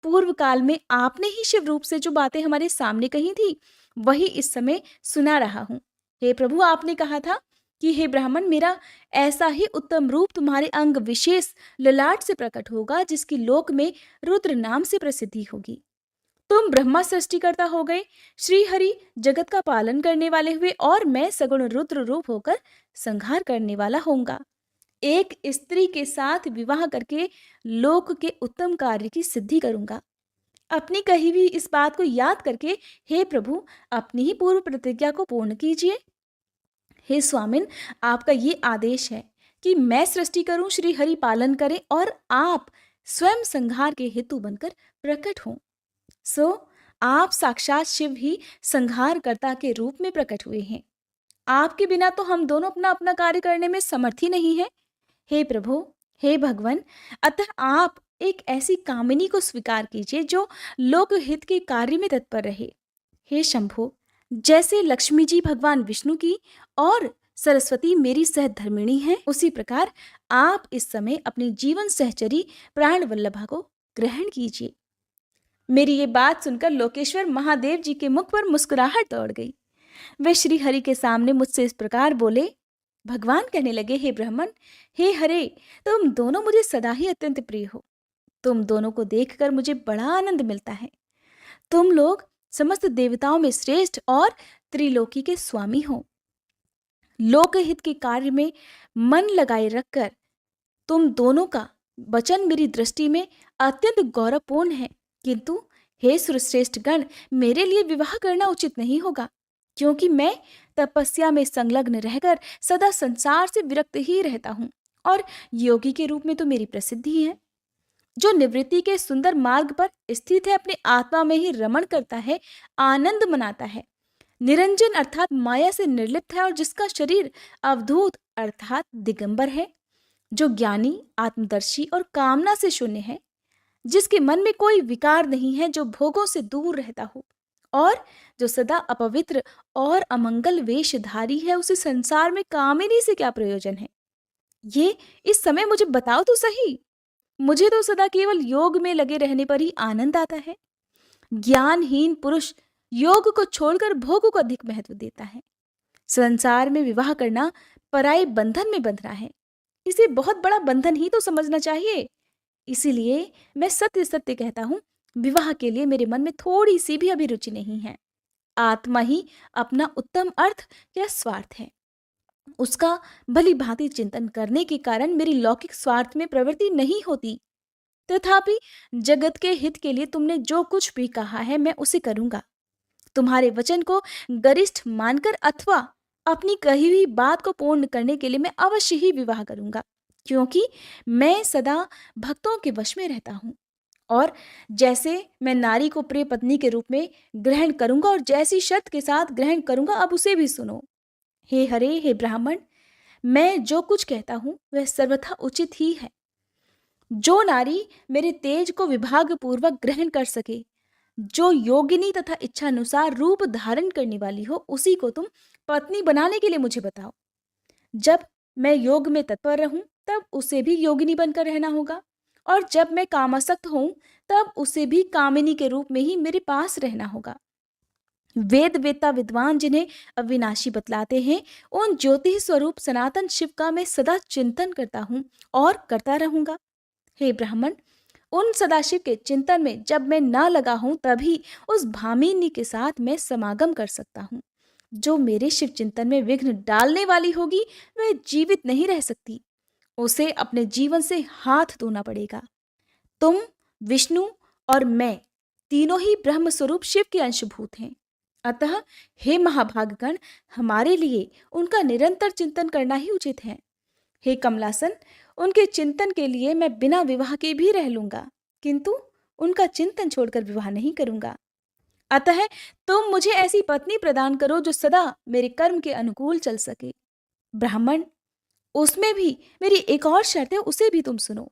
पूर्व काल में आपने ही शिव रूप से जो बातें हमारे सामने कही थी, वही इस समय सुना रहा हूं। हे प्रभु, आपने कहा था कि हे ब्राह्मण, मेरा ऐसा ही उत्तम रूप तुम्हारे अंग विशेष ललाट से प्रकट होगा, जिसकी लोक में रुद्र नाम से प्रसिद्धि होगी। तुम ब्रह्मा सृष्टिकर्ता हो गए, श्री हरि जगत का पालन करने वाले हुए, और मैं सगुण रुद्र रूप होकर संहार करने वाला होऊंगा। एक स्त्री के साथ विवाह करके लोक के उत्तम कार्य की सिद्धि करूंगा। अपनी कही हुई इस बात को याद करके हे प्रभु, अपनी ही पूर्व प्रतिज्ञा को पूर्ण कीजिए। हे स्वामिन, आपका ये आदेश है कि मैं सृष्टि करूं, श्री हरि पालन करें और आप स्वयं संहार के हेतु बनकर प्रकट हों। सो आप साक्षात शिव ही संहारकर्ता के रूप में प्रकट हुए हैं। आपके बिना तो हम दोनों अपना अपना कार्य करने में समर्थ ही नहीं है। हे प्रभु, हे भगवान, अतः आप एक ऐसी कामिनी को स्वीकार कीजिए जो लोकहित के कार्य में तत्पर रहे। हे शंभो, जैसे लक्ष्मी जी भगवान विष्णु की और सरस्वती मेरी सहधर्मिणी है, उसी प्रकार आप इस समय अपनी जीवन सहचरी प्राण वल्लभा को ग्रहण कीजिए। मेरी ये बात सुनकर लोकेश्वर महादेव जी के मुख पर मुस्कुराहट दौड़ गई। वे श्री हरि के सामने मुझसे इस प्रकार बोले। भगवान कहने लगे, हे ब्राह्मण, हे हरे, तुम दोनों मुझे सदा ही अत्यंत प्रिय हो। तुम दोनों को देखकर मुझे बड़ा आनंद मिलता है। तुम लोग समस्त देवताओं में श्रेष्ठ और त्रिलोकी के स्वामी हो। लोकहित के कार्य में मन लगाए रखकर तुम दोनों का वचन मेरी दृष्टि में अत्यंत गौरवपूर्ण है। किंतु हे सुरश्रेष्ठ गण, मेरे लिए विवाह करना उचित नहीं होगा, क्योंकि मैं तपस्या में संलग्न रहकर सदा संसार से विरक्त ही रहता हूं, और योगी के रूप में तो मेरी प्रसिद्धि है। जो निवृत्ति के सुंदर मार्ग पर स्थित है, अपने आत्मा में ही रमण करता है, आनंद मनाता है, निरंजन अर्थात माया से निर्लिप्त है, और जिसका शरीर अवधूत अर्थात दिगंबर है, जो ज्ञानी, आत्मदर्शी और कामना से शून्य है, जिसके मन में कोई विकार नहीं है, जो भोगों से दूर रहता हो, और जो सदा अपवित्र और अमंगल वेशधारी है, उसे संसार में कामिनी से क्या प्रयोजन है? ये इस समय मुझे बताओ तो सही। मुझे तो सदा केवल योग में लगे रहने पर ही आनंद आता है। ज्ञानहीन पुरुष योग को छोड़कर भोग को अधिक महत्व देता है। संसार में विवाह करना पराये बंधन में बंधना है। इसे बहुत बड़ा बंधन ही तो समझना चाहिए। इसीलिए मैं सत्य सत्य कहता हूं, विवाह के लिए मेरे मन में थोड़ी सी भी अभिरुचि नहीं है। आत्मा ही अपना उत्तम अर्थ या स्वार्थ है। उसका भली भांति चिंतन करने के कारण मेरी लौकिक स्वार्थ में प्रवृत्ति नहीं होती। तथापि जगत के हित के लिए तुमने जो कुछ भी कहा है, मैं उसे करूंगा। तुम्हारे वचन को गरिष्ठ मानकर अथवा अपनी कही हुई बात को पूर्ण करने के लिए मैं अवश्य ही विवाह करूंगा, क्योंकि मैं सदा भक्तों के वश में रहता हूं। और जैसे मैं नारी को प्रिय पत्नी के रूप में ग्रहण करूंगा और जैसी शर्त के साथ ग्रहण करूंगा, अब उसे भी सुनो। हे हरे, हे ब्राह्मण, मैं जो कुछ कहता हूं वह सर्वथा उचित ही है। जो नारी मेरे तेज को विभाग पूर्वक ग्रहण कर सके, जो योगिनी तथा इच्छानुसार रूप धारण करने वाली हो, उसी को तुम पत्नी बनाने के लिए मुझे बताओ। जब मैं योग में तत्पर रहूं, तब उसे भी योगिनी बनकर रहना होगा, और जब मैं कामासक्त हूं, तब उसे भी कामिनी के रूप में ही मेरे पास रहना होगा। वेद वेत्ता विद्वान जिन्हें अविनाशी बतलाते हैं, उन ज्योति स्वरूप सनातन शिव का मैं सदा चिंतन करता हूं और करता रहूंगा। हे ब्राह्मण, उन सदाशिव के चिंतन में जब मैं ना लगा हूं, तभी उस भामिनी के साथ मैं समागम कर सकता हूं। जो मेरे शिव चिंतन में विघ्न डालने वाली होगी, वह जीवित नहीं रह सकती। उसे अपने जीवन से हाथ धोना पड़ेगा। तुम, विष्णु और मैं तीनों ही ब्रह्म स्वरूप शिव के अंशभूत हैं। अतः हे महाभागगण, हमारे लिए उनका निरंतर चिंतन करना ही उचित है। हे कमलासन, उनके चिंतन के लिए मैं बिना विवाह के भी रह लूंगा, किंतु उनका चिंतन छोड़कर विवाह नहीं करूंगा। अतः तुम मुझे ऐसी पत्नी प्रदान करो जो सदा मेरे कर्म के अनुकूल चल सके। ब्राह्मण, उसमें भी मेरी एक और शर्त है, उसे भी तुम सुनो।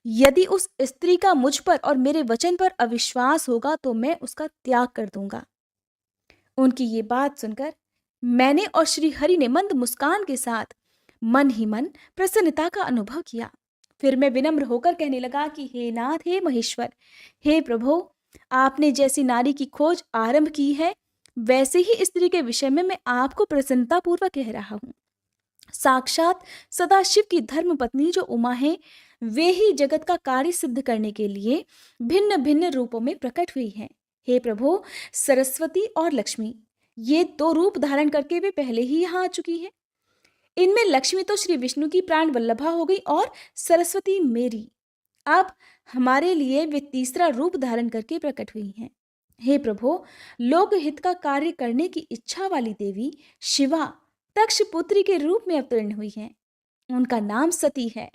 यदि उस स्त्री का मुझ पर और मेरे वचन पर अविश्वास होगा तो मैं उसका त्याग कर दूंगा। उनकी ये बात सुनकर मैंने और श्री हरि ने मंद मुस्कान के साथ मन ही मन प्रसन्नता का अनुभव किया। फिर मैं विनम्र होकर कहने लगा कि हे नाथ, हे महेश्वर, हे प्रभु, आपने जैसी नारी की खोज आरंभ की है, वैसे ही स्त्री के विषय में मैं आपको प्रसन्नता पूर्वक कह रहा हूं। साक्षात सदाशिव की धर्म पत्नी जो उमा है, वे ही जगत का कार्य सिद्ध करने के लिए भिन्न भिन्न रूपों में प्रकट हुई हैं। हे प्रभु, सरस्वती और लक्ष्मी, ये दो रूप धारण करके वे पहले ही यहाँ आ चुकी हैं। इनमें लक्ष्मी तो श्री विष्णु की प्राण वल्लभा हो गई और सरस्वती मेरी। अब हमारे लिए वे तीसरा रूप धारण करके प्रकट हुई हैं। हे प्रभु, लोक हित का कार्य करने की इच्छा वाली देवी शिवा तक्ष पुत्री के रूप में अवतीर्ण हुई हैं। उनका नाम सती है।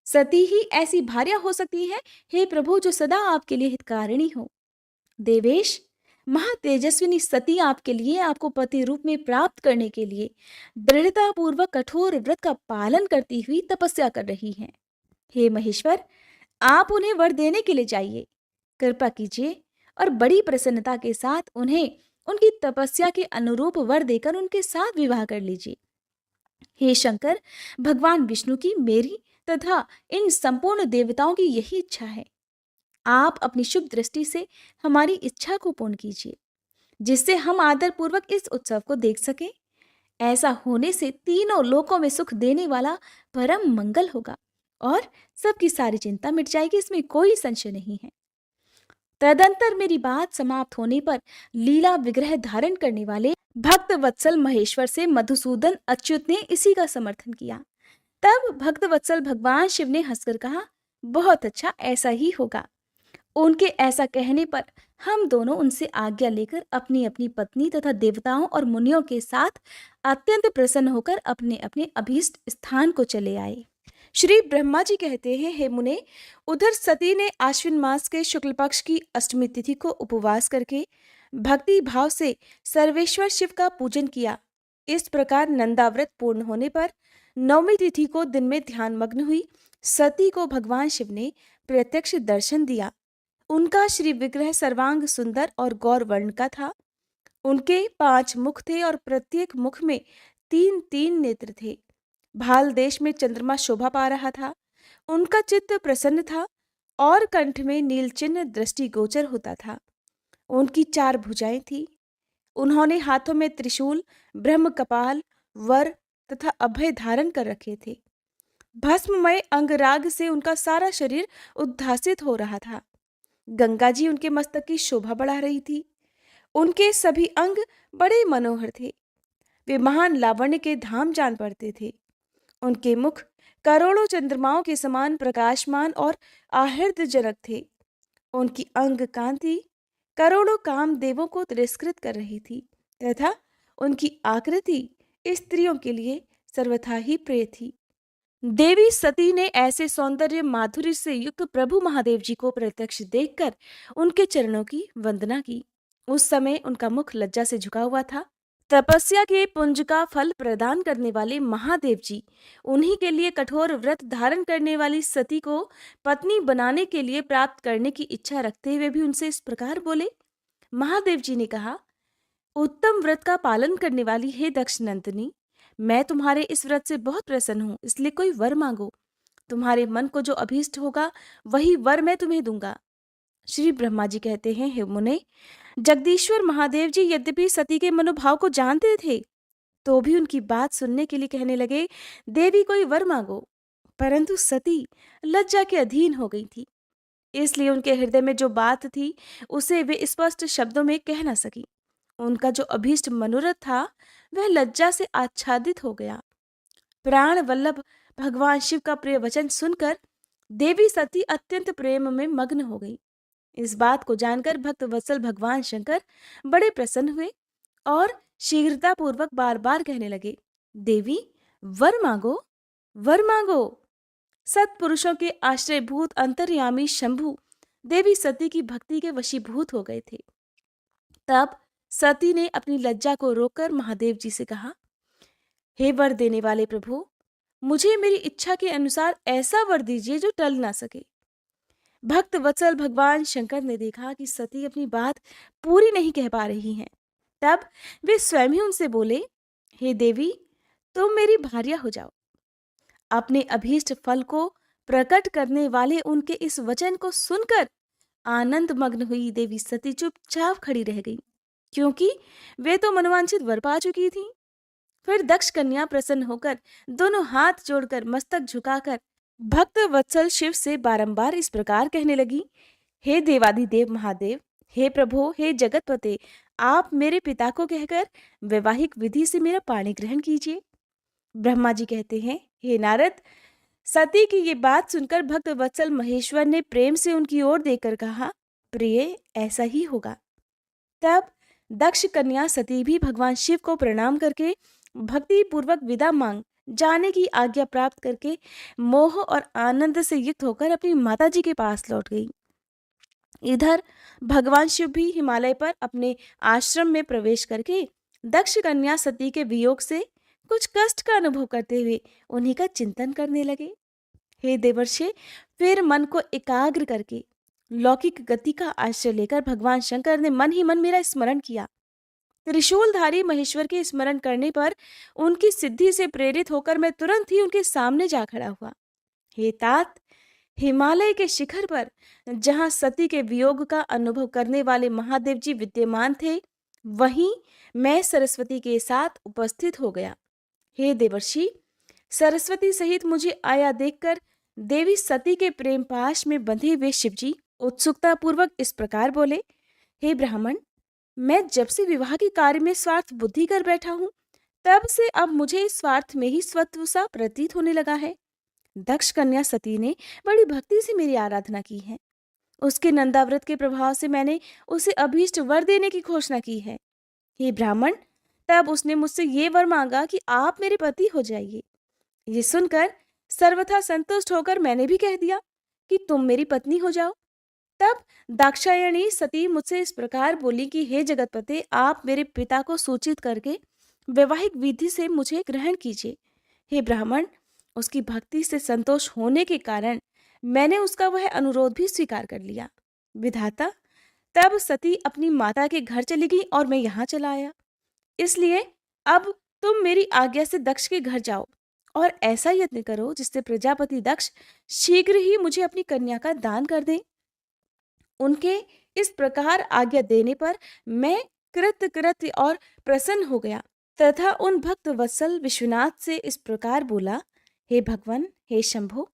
सती ही ऐसी भार्या हो सकती है, हे प्रभु, जो सदा आपके लिए हितकारिणी हो। देवेश, महातेजस्विनी सती आपके लिए, आपको पति रूप में प्राप्त करने के लिए दृढ़ता पूर्वक कठोर व्रत का पालन करती हुई तपस्या कर रही हैं। हे महेश्वर, आप उन्हें वर देने के लिए जाइए, कृपा कीजिए और बड़ी प्रसन्नता के साथ उन्हें उनकी तपस्या के अनुरूप वर देकर उनके साथ विवाह कर लीजिए। हे शंकर, भगवान विष्णु की, मेरी तथा इन संपूर्ण देवताओं की यही इच्छा है। आप अपनी शुभ दृष्टि से हमारी इच्छा को पूर्ण कीजिए, जिससे हम आदर पूर्वक इस उत्सव को देख सकें। ऐसा होने से तीनों लोकों में सुख देने वाला परम मंगल होगा और सबकी सारी चिंता मिट जाएगी, इसमें कोई संशय नहीं है। तदंतर मेरी बात समाप्त होने पर लीला विग्रह धारण करने वाले भक्त वत्सल महेश्वर से मधुसूदन अच्युत ने इसी का समर्थन किया। तब भक्त वत्सल भगवान शिव ने हंसकर कहा, बहुत अच्छा, ऐसा ही होगा। उनके ऐसा कहने पर हम दोनों उनसे आज्ञा लेकर अपनी अपनी पत्नी तथा देवताओं और मुनियों के साथ अत्यंत प्रसन्न होकर अपने अपने अभीष्ट स्थान को चले आए। श्री ब्रह्मा जी कहते हैं, हे मुने, उधर सती ने आश्विन मास के शुक्ल पक्ष की अष्टमी तिथि को उपवास करके भक्ति भाव से सर्वेश्वर शिव का पूजन किया। इस प्रकार नंदाव्रत पूर्ण होने पर नवमी तिथि को दिन में ध्यान मग्न हुई सती को भगवान शिव ने प्रत्यक्ष दर्शन दिया। उनका श्री विग्रह सर्वांग सुंदर और गौर वर्ण का था। उनके 5 मुख थे और प्रत्येक मुख में 3-3 नेत्र थे। भाल देश में चंद्रमा शोभा पा रहा था। उनका चित्त प्रसन्न था और कंठ में नील चिन्ह दृष्टि गोचर होता था। उनकी 4 भुजाएं थी। उन्होंने हाथों में त्रिशूल, ब्रह्म कपाल, वर तथा अभय धारण कर रखे थे। भस्ममय अंगराग से उनका सारा शरीर उद्भासित हो रहा था। गंगा जी उनके मस्तक की शोभा बढ़ा रही थी। उनके सभी अंग बड़े मनोहर थे। वे महान लावण्य के धाम जान पड़ते थे। उनके मुख करोड़ों चंद्रमाओं के समान प्रकाशमान और आहृतजनक थे। उनकी अंग कांति करोड़ों कामदेवों को तिरस्कृत कर रही थी तथा उनकी आकृति स्त्रियों के लिए सर्वथा ही प्रिय थी। देवी सती ने ऐसे सौंदर्य माधुर्य से युक्त प्रभु महादेव जी को प्रत्यक्ष देखकर उनके चरणों की वंदना की। उस समय उनका मुख लज्जा से झुका हुआ था। तपस्या के पुंज का फल प्रदान करने वाले महादेव जी उन्हीं के लिए कठोर व्रत धारण करने वाली सती को पत्नी बनाने के लिए प्राप्त करने की इच्छा रखते हुए भी उनसे इस प्रकार बोले। महादेव जी ने कहा, उत्तम व्रत का पालन करने वाली हे दक्ष नंदिनी, मैं तुम्हारे इस व्रत से बहुत प्रसन्न हूं, इसलिए कोई वर मांगो। तुम्हारे मन को जो अभीष्ट होगा वही वर मैं तुम्हें दूंगा। श्री ब्रह्मा जी कहते हैं, हे मुने, जगदीश्वर महादेव जी यद्यपि सती के मनोभाव को जानते थे तो भी उनकी बात सुनने के लिए कहने लगे, देवी कोई वर मांगो। परंतु सती लज्जा के अधीन हो गई थी, इसलिए उनके हृदय में जो बात थी उसे वे स्पष्ट शब्दों में कह न सकी। उनका जो अभीष्ट मनोरथ था वह लज्जा से आच्छादित हो गया। प्राण वल्लभ भगवान शिव का प्रिय वचन सुनकर देवी सती अत्यंत प्रेम में मग्न हो गई। इस बात को जानकर भक्त वत्सल भगवान शंकर बड़े प्रसन्न हुए और शीघ्रता पूर्वक बार बार कहने लगे, देवी वर मांगो, वर मांगो। सत्पुरुषों के आश्रयभूत अंतर्यामी शंभु देवी सती की भक्ति के वशीभूत हो गए थे। तब सती ने अपनी लज्जा को रोककर महादेव जी से कहा, हे वर देने वाले प्रभु, मुझे मेरी इच्छा के अनुसार ऐसा वर दीजिए जो टल ना सके। भक्त वत्सल भगवान शंकर ने देखा कि सती अपनी बात पूरी नहीं कह पा रही हैं। तब वे स्वयं ही उनसे बोले, हे देवी, तुम मेरी भार्या हो जाओ। अपने अभीष्ट फल को प्रकट करने वाले उनके इस वचन को सुनकर आनंद मग्न हुई देवी सती चुपचाप खड़ी रह गई, क्योंकि वे तो मनोवांछित वर पा चुकी थीं। फिर दक्ष कन्या प्रसन्न होकर दोनों हाथ जोड़कर मस्तक झुकाकर भक्त वत्सल शिव से बारंबार इस प्रकार कहने लगी, हे देवाधिदेव महादेव, हे प्रभो, हे जगतपते, आप मेरे पिता को कहकर वैवाहिक विधि से मेरा पाणी ग्रहण कीजिए। ब्रह्मा जी कहते हैं, हे नारद, सती की ये बात सुनकर भक्त वत्सल महेश्वर ने प्रेम से उनकी ओर देखकर कहा, प्रिय, ऐसा ही होगा। तब दक्ष कन्या सती भी भगवान शिव को प्रणाम करके भक्ति पूर्वक विदा मांग जाने की आज्ञा प्राप्त करके मोह और आनंद से युक्त होकर अपनी माताजी के पास लौट गई। इधर भगवान शिव भी हिमालय पर अपने आश्रम में प्रवेश करके दक्ष कन्या सती के वियोग से कुछ कष्ट का अनुभव करते हुए उन्हीं का चिंतन करने लगे। हे देवर्षि, फिर मन को एकाग्र करके लौकिक गति का आश्रय लेकर भगवान शंकर ने मन ही मन मेरा स्मरण किया। त्रिशूलधारी महेश्वर के स्मरण करने पर उनकी सिद्धि से प्रेरित होकर मैं तुरंत ही उनके सामने जा खड़ा हुआ। हे तात, हिमालय के शिखर पर जहां सती के वियोग का अनुभव करने वाले महादेव जी विद्यमान थे, वहीं मैं सरस्वती के साथ उपस्थित हो गया। हे देवर्षि, सरस्वती सहित मुझे आया देखकर देवी सती के प्रेम पाश में बंधे हुए शिवजी उत्सुकता पूर्वक इस प्रकार बोले, हे ब्राह्मण, मैं जब से विवाह के कार्य में स्वार्थ बुद्धि कर बैठा हूं, तब से अब मुझे इस स्वार्थ में ही स्वत्व सा प्रतीत होने लगा है। दक्ष कन्या सती ने बड़ी भक्ति से मेरी आराधना की है। उसके नंदाव्रत के प्रभाव से मैंने उसे अभीष्ट वर देने की घोषणा की है। हे ब्राह्मण, तब उसने मुझसे ये वर मांगा कि आप मेरे पति हो जाइए। ये सुनकर सर्वथा संतुष्ट होकर मैंने भी कह दिया कि तुम मेरी पत्नी हो जाओ। तब दाक्षायणी सती मुझसे इस प्रकार बोली कि हे जगतपते, आप मेरे पिता को सूचित करके वैवाहिक विधि से मुझे ग्रहण कीजिए। हे ब्राह्मण, उसकी भक्ति से संतोष होने के कारण मैंने उसका वह अनुरोध भी स्वीकार कर लिया। विधाता, तब सती अपनी माता के घर चली गई और मैं यहाँ चला आया। इसलिए अब तुम मेरी आज्ञा से दक्ष के घर जाओ और ऐसा यत्न करो जिससे प्रजापति दक्ष शीघ्र ही मुझे अपनी कन्या का दान कर दें। उनके इस प्रकार आज्ञा देने पर मैं कृतकृत्य और प्रसन्न हो गया तथा उन भक्त वत्सल विश्वनाथ से इस प्रकार बोला, हे भगवान, हे शंभो,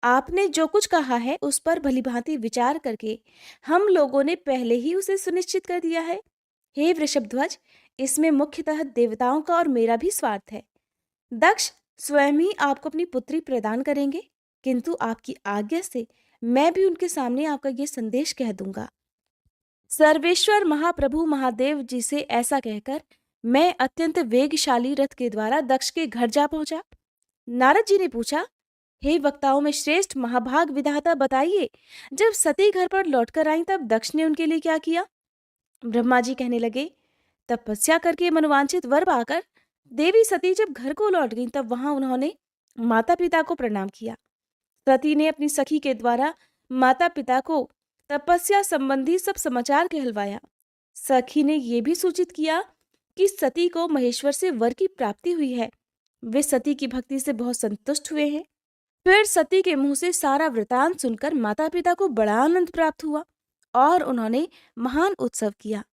आपने जो कुछ कहा है उस पर भलीभांति विचार करके हम लोगों ने पहले ही उसे सुनिश्चित कर दिया है। हे वृषभध्वज, इसमें मुख्यतः देवताओं का और मेरा भी स्वार्थ है। दक्ष स्वयं ही आपको अपनी पुत्री प्रदान करेंगे, किंतु आपकी आज्ञा से मैं भी उनके सामने आपका ये संदेश कह दूंगा। सर्वेश्वर महाप्रभु महादेव जी से ऐसा कहकर मैं अत्यंत वेगशाली रथ के द्वारा दक्ष के घर जा पहुंचा। नारद जी ने पूछा, हे वक्ताओं में श्रेष्ठ महाभाग विधाता, बताइए, जब सती घर पर लौटकर आई तब दक्ष ने उनके लिए क्या किया? ब्रह्मा जी कहने लगे, तपस्या करके मनोवांछित वर पाकर देवी सती जब घर को लौट गई तब वहां उन्होंने माता पिता को प्रणाम किया। सती ने अपनी सखी के द्वारा माता पिता को तपस्या संबंधी सब समाचार कहलवाया। सखी ने यह भी सूचित किया कि सती को महेश्वर से वर की प्राप्ति हुई है। वे सती की भक्ति से बहुत संतुष्ट हुए हैं। फिर सती के मुंह से सारा वृतांत सुनकर माता पिता को बड़ा आनंद प्राप्त हुआ और उन्होंने महान उत्सव किया।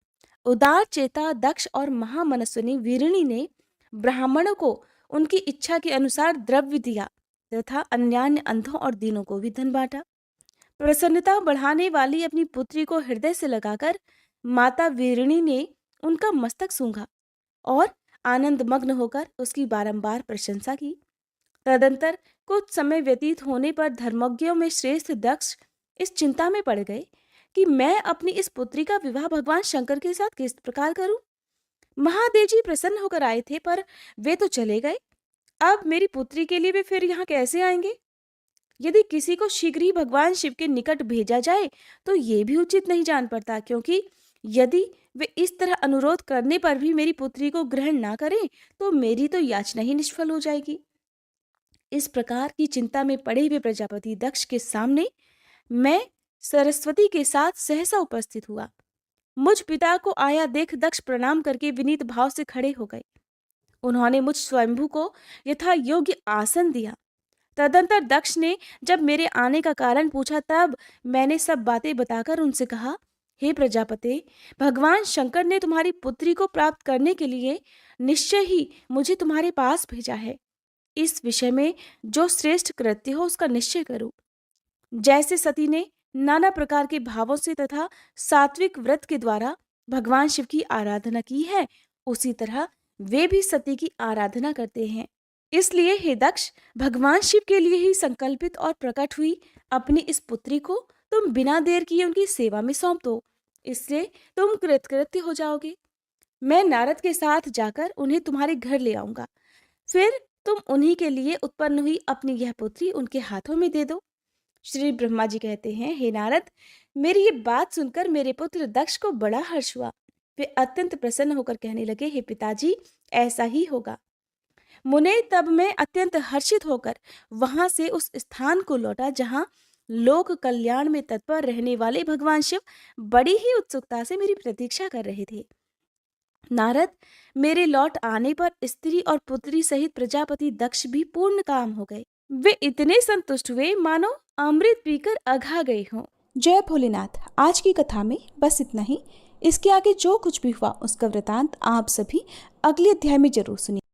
उदार चेता दक्ष और महामनस्विनी वीरिणी ने ब्राह्मणों को उनकी इच्छा के अनुसार द्रव्य दिया तथा अन्यान्य अंधों और दीनों को भी धन बांटा। प्रसन्नता बढ़ाने वाली अपनी पुत्री को हृदय से लगाकर माता वीरिणी ने उनका मस्तक सूंघा और आनंद मग्न होकर उसकी बारंबार प्रशंसा की। तदंतर कुछ समय व्यतीत होने पर धर्मज्ञों में श्रेष्ठ दक्ष इस चिंता में पड़ गए कि मैं अपनी इस पुत्री का विवाह भगवान शंकर के साथ किस प्रकार करूं। महादेव जी प्रसन्न होकर आए थे, पर वे तो चले गए। अब मेरी पुत्री के लिए वे फिर यहाँ कैसे आएंगे? यदि किसी को शीघ्र ही भगवान शिव के निकट भेजा जाए तो ये भी उचित नहीं जान पड़ता, क्योंकि यदि वे इस तरह अनुरोध करने पर भी मेरी पुत्री को ग्रहण ना करें तो मेरी तो याचना ही निष्फल हो जाएगी। इस प्रकार की चिंता में पड़े हुए प्रजापति दक्ष के सामने मैं सरस्वती के साथ सहसा उपस्थित हुआ। मुझ पिता को आया देख दक्ष प्रणाम करके विनीत भाव से खड़े हो गए। उन्होंने मुझ स्वयंभू को यथा योग्य आसन दिया। तदंतर दक्ष ने जब मेरे आने का कारण पूछा, तब मैंने सब बातें बताकर उनसे कहा, हे प्रजापते, भगवान शंकर ने तुम्हारी पुत्री को प्राप्त करने के लिए निश्चय ही मुझे तुम्हारे पास भेजा है। इस विषय में जो श्रेष्ठ कृत्य हो उसका निश्चय करो। जैसे सती ने नाना प्रकार के भावों से तथा सात्विक व्रत के द्वारा भगवान शिव की आराधना की है, उसी तरह वे भी सती की आराधना करते हैं। इसलिए हे दक्ष, भगवान शिव के लिए ही संकल्पित और प्रकट हुई अपनी इस पुत्री को तुम बिना देर किए उनकी सेवा में सौंप दो, इससे तुम कृतकृत्य हो जाओगे। मैं नारद के साथ जाकर उन्हें तुम्हारे घर ले आऊंगा, फिर तुम उन्हीं के लिए उत्पन्न हुई अपनी यह पुत्री उनके हाथों में दे दो। श्री ब्रह्मा जी कहते हैं, हे नारद, मेरी ये बात सुनकर मेरे पुत्र दक्ष को बड़ा हर्ष हुआ। वे अत्यंत प्रसन्न होकर कहने लगे, हे पिताजी, ऐसा ही होगा। मुने, तब मैं अत्यंत हर्षित होकर वहां से उस स्थान को लौटा जहां लोक कल्याण में तत्पर रहने वाले भगवान शिव बड़ी ही उत्सुकता से मेरी प्रतीक्षा कर रहे थे। नारद, मेरे लौट आने पर स्त्री और पुत्री सहित प्रजापति दक्ष भी पूर्ण काम हो गए। वे इतने संतुष्ट हुए मानो अमृत पीकर अघा गए हों। जय भोलेनाथ। आज की कथा में बस इतना ही। इसके आगे जो कुछ भी हुआ उसका वृतांत आप सभी अगले अध्याय में जरूर सुनिए।